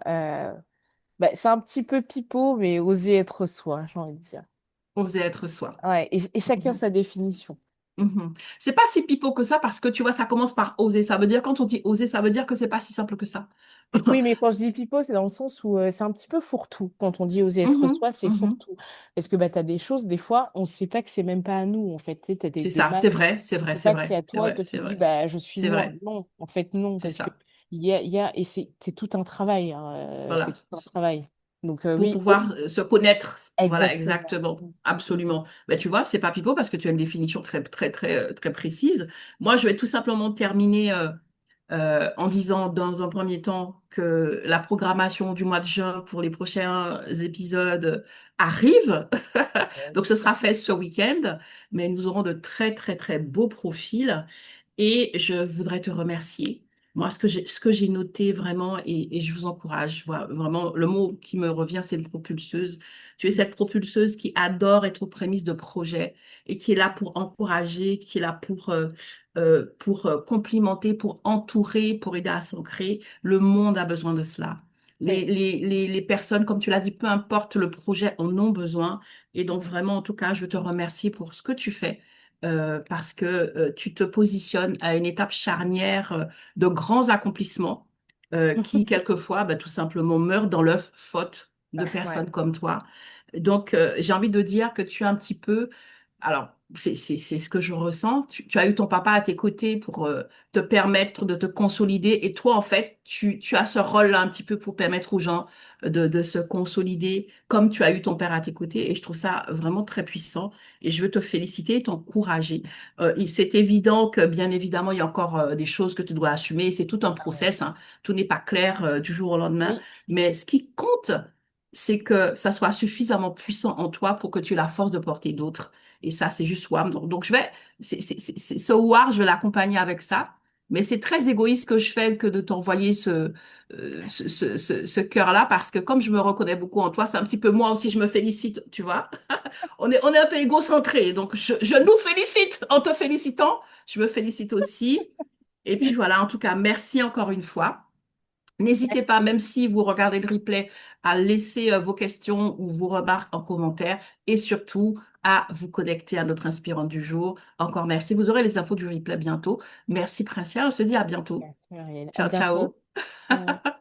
Speaker 2: Bah, c'est un petit peu pipeau, mais oser être soi, j'ai envie de dire.
Speaker 1: Oser être soi.
Speaker 2: Ouais, et chacun
Speaker 1: Mhm.
Speaker 2: sa définition.
Speaker 1: Mhm. C'est pas si pipeau que ça, parce que tu vois, ça commence par oser. Ça veut dire, quand on dit oser, ça veut dire que c'est pas si simple que ça.
Speaker 2: Oui, mais quand je dis pipeau, c'est dans le sens où c'est un petit peu fourre-tout. Quand on dit oser être
Speaker 1: Mhm,
Speaker 2: soi, c'est
Speaker 1: mhm.
Speaker 2: fourre-tout. Parce que bah, tu as des choses, des fois, on ne sait pas que c'est même pas à nous, en fait. Tu sais, as
Speaker 1: C'est
Speaker 2: des
Speaker 1: ça, c'est
Speaker 2: masques,
Speaker 1: vrai, c'est
Speaker 2: on ne
Speaker 1: vrai,
Speaker 2: sait
Speaker 1: c'est
Speaker 2: pas que c'est
Speaker 1: vrai,
Speaker 2: à
Speaker 1: c'est
Speaker 2: toi, et
Speaker 1: vrai,
Speaker 2: toi, tu
Speaker 1: c'est
Speaker 2: te dis,
Speaker 1: vrai,
Speaker 2: bah, je suis
Speaker 1: c'est
Speaker 2: moi.
Speaker 1: vrai,
Speaker 2: Non, en fait, non,
Speaker 1: c'est
Speaker 2: parce que
Speaker 1: ça.
Speaker 2: et c'est tout un travail, hein, c'est
Speaker 1: Voilà.
Speaker 2: tout un travail. Donc,
Speaker 1: Pour
Speaker 2: oui,
Speaker 1: pouvoir se connaître. Voilà,
Speaker 2: exactement.
Speaker 1: exactement.
Speaker 2: Mm, mm, mm.
Speaker 1: Absolument. Ben, tu vois, c'est pas pipeau parce que tu as une définition très, très, très, très précise. Moi, je vais tout simplement terminer en disant dans un premier temps que la programmation du mois de juin pour les prochains épisodes arrive. Donc, ce
Speaker 2: Yes.
Speaker 1: sera fait ce week-end, mais nous aurons de très, très, très beaux profils. Et je voudrais te remercier. Moi, ce que j'ai noté vraiment, et je vous encourage, vraiment, le mot qui me revient, c'est une propulseuse. Tu es
Speaker 2: Mm.
Speaker 1: cette propulseuse qui adore être aux prémices de projets et qui est là pour encourager, qui est là pour complimenter, pour entourer, pour aider à s'ancrer. Le monde a besoin de cela.
Speaker 2: Oui.
Speaker 1: Les personnes, comme tu l'as dit, peu importe le projet, en ont besoin. Et donc, vraiment, en tout cas, je te remercie pour ce que tu fais parce que tu te positionnes à une étape charnière de grands accomplissements qui, quelquefois, bah, tout simplement meurent dans l'œuf faute de
Speaker 2: Ouais.
Speaker 1: personnes comme toi. Donc, j'ai envie de dire que tu es un petit peu, alors, c'est ce que je ressens. Tu as eu ton papa à tes côtés pour te permettre de te consolider. Et toi, en fait, tu as ce rôle-là un petit peu pour permettre aux gens de se consolider comme tu as eu ton père à tes côtés. Et je trouve ça vraiment très puissant. Et je veux te féliciter et t'encourager. C'est évident que, bien évidemment, il y a encore des choses que tu dois assumer. C'est tout un
Speaker 2: Ah ouais.
Speaker 1: process, hein. Tout n'est pas clair du jour au lendemain.
Speaker 2: Oui,
Speaker 1: Mais ce qui compte, c'est que ça soit suffisamment puissant en toi pour que tu aies la force de porter d'autres. Et ça, c'est juste WAM. Donc, je vais, ce WAR, je vais l'accompagner avec ça. Mais c'est très égoïste que je fais que de t'envoyer ce cœur-là, parce que comme je me reconnais beaucoup en toi, c'est un petit peu moi aussi, je me félicite, tu vois. On est un peu égocentré. Donc, je nous félicite en te félicitant. Je me félicite aussi. Et puis voilà, en tout cas, merci encore une fois. N'hésitez pas, même si vous regardez le replay, à laisser vos questions ou vos remarques en commentaire et surtout à vous connecter à notre inspirante du jour. Encore merci. Vous aurez les infos du replay bientôt. Merci, Princia. On se dit à bientôt.
Speaker 2: merci Marielle. À
Speaker 1: Ciao,
Speaker 2: bientôt.
Speaker 1: ciao.
Speaker 2: Ciao.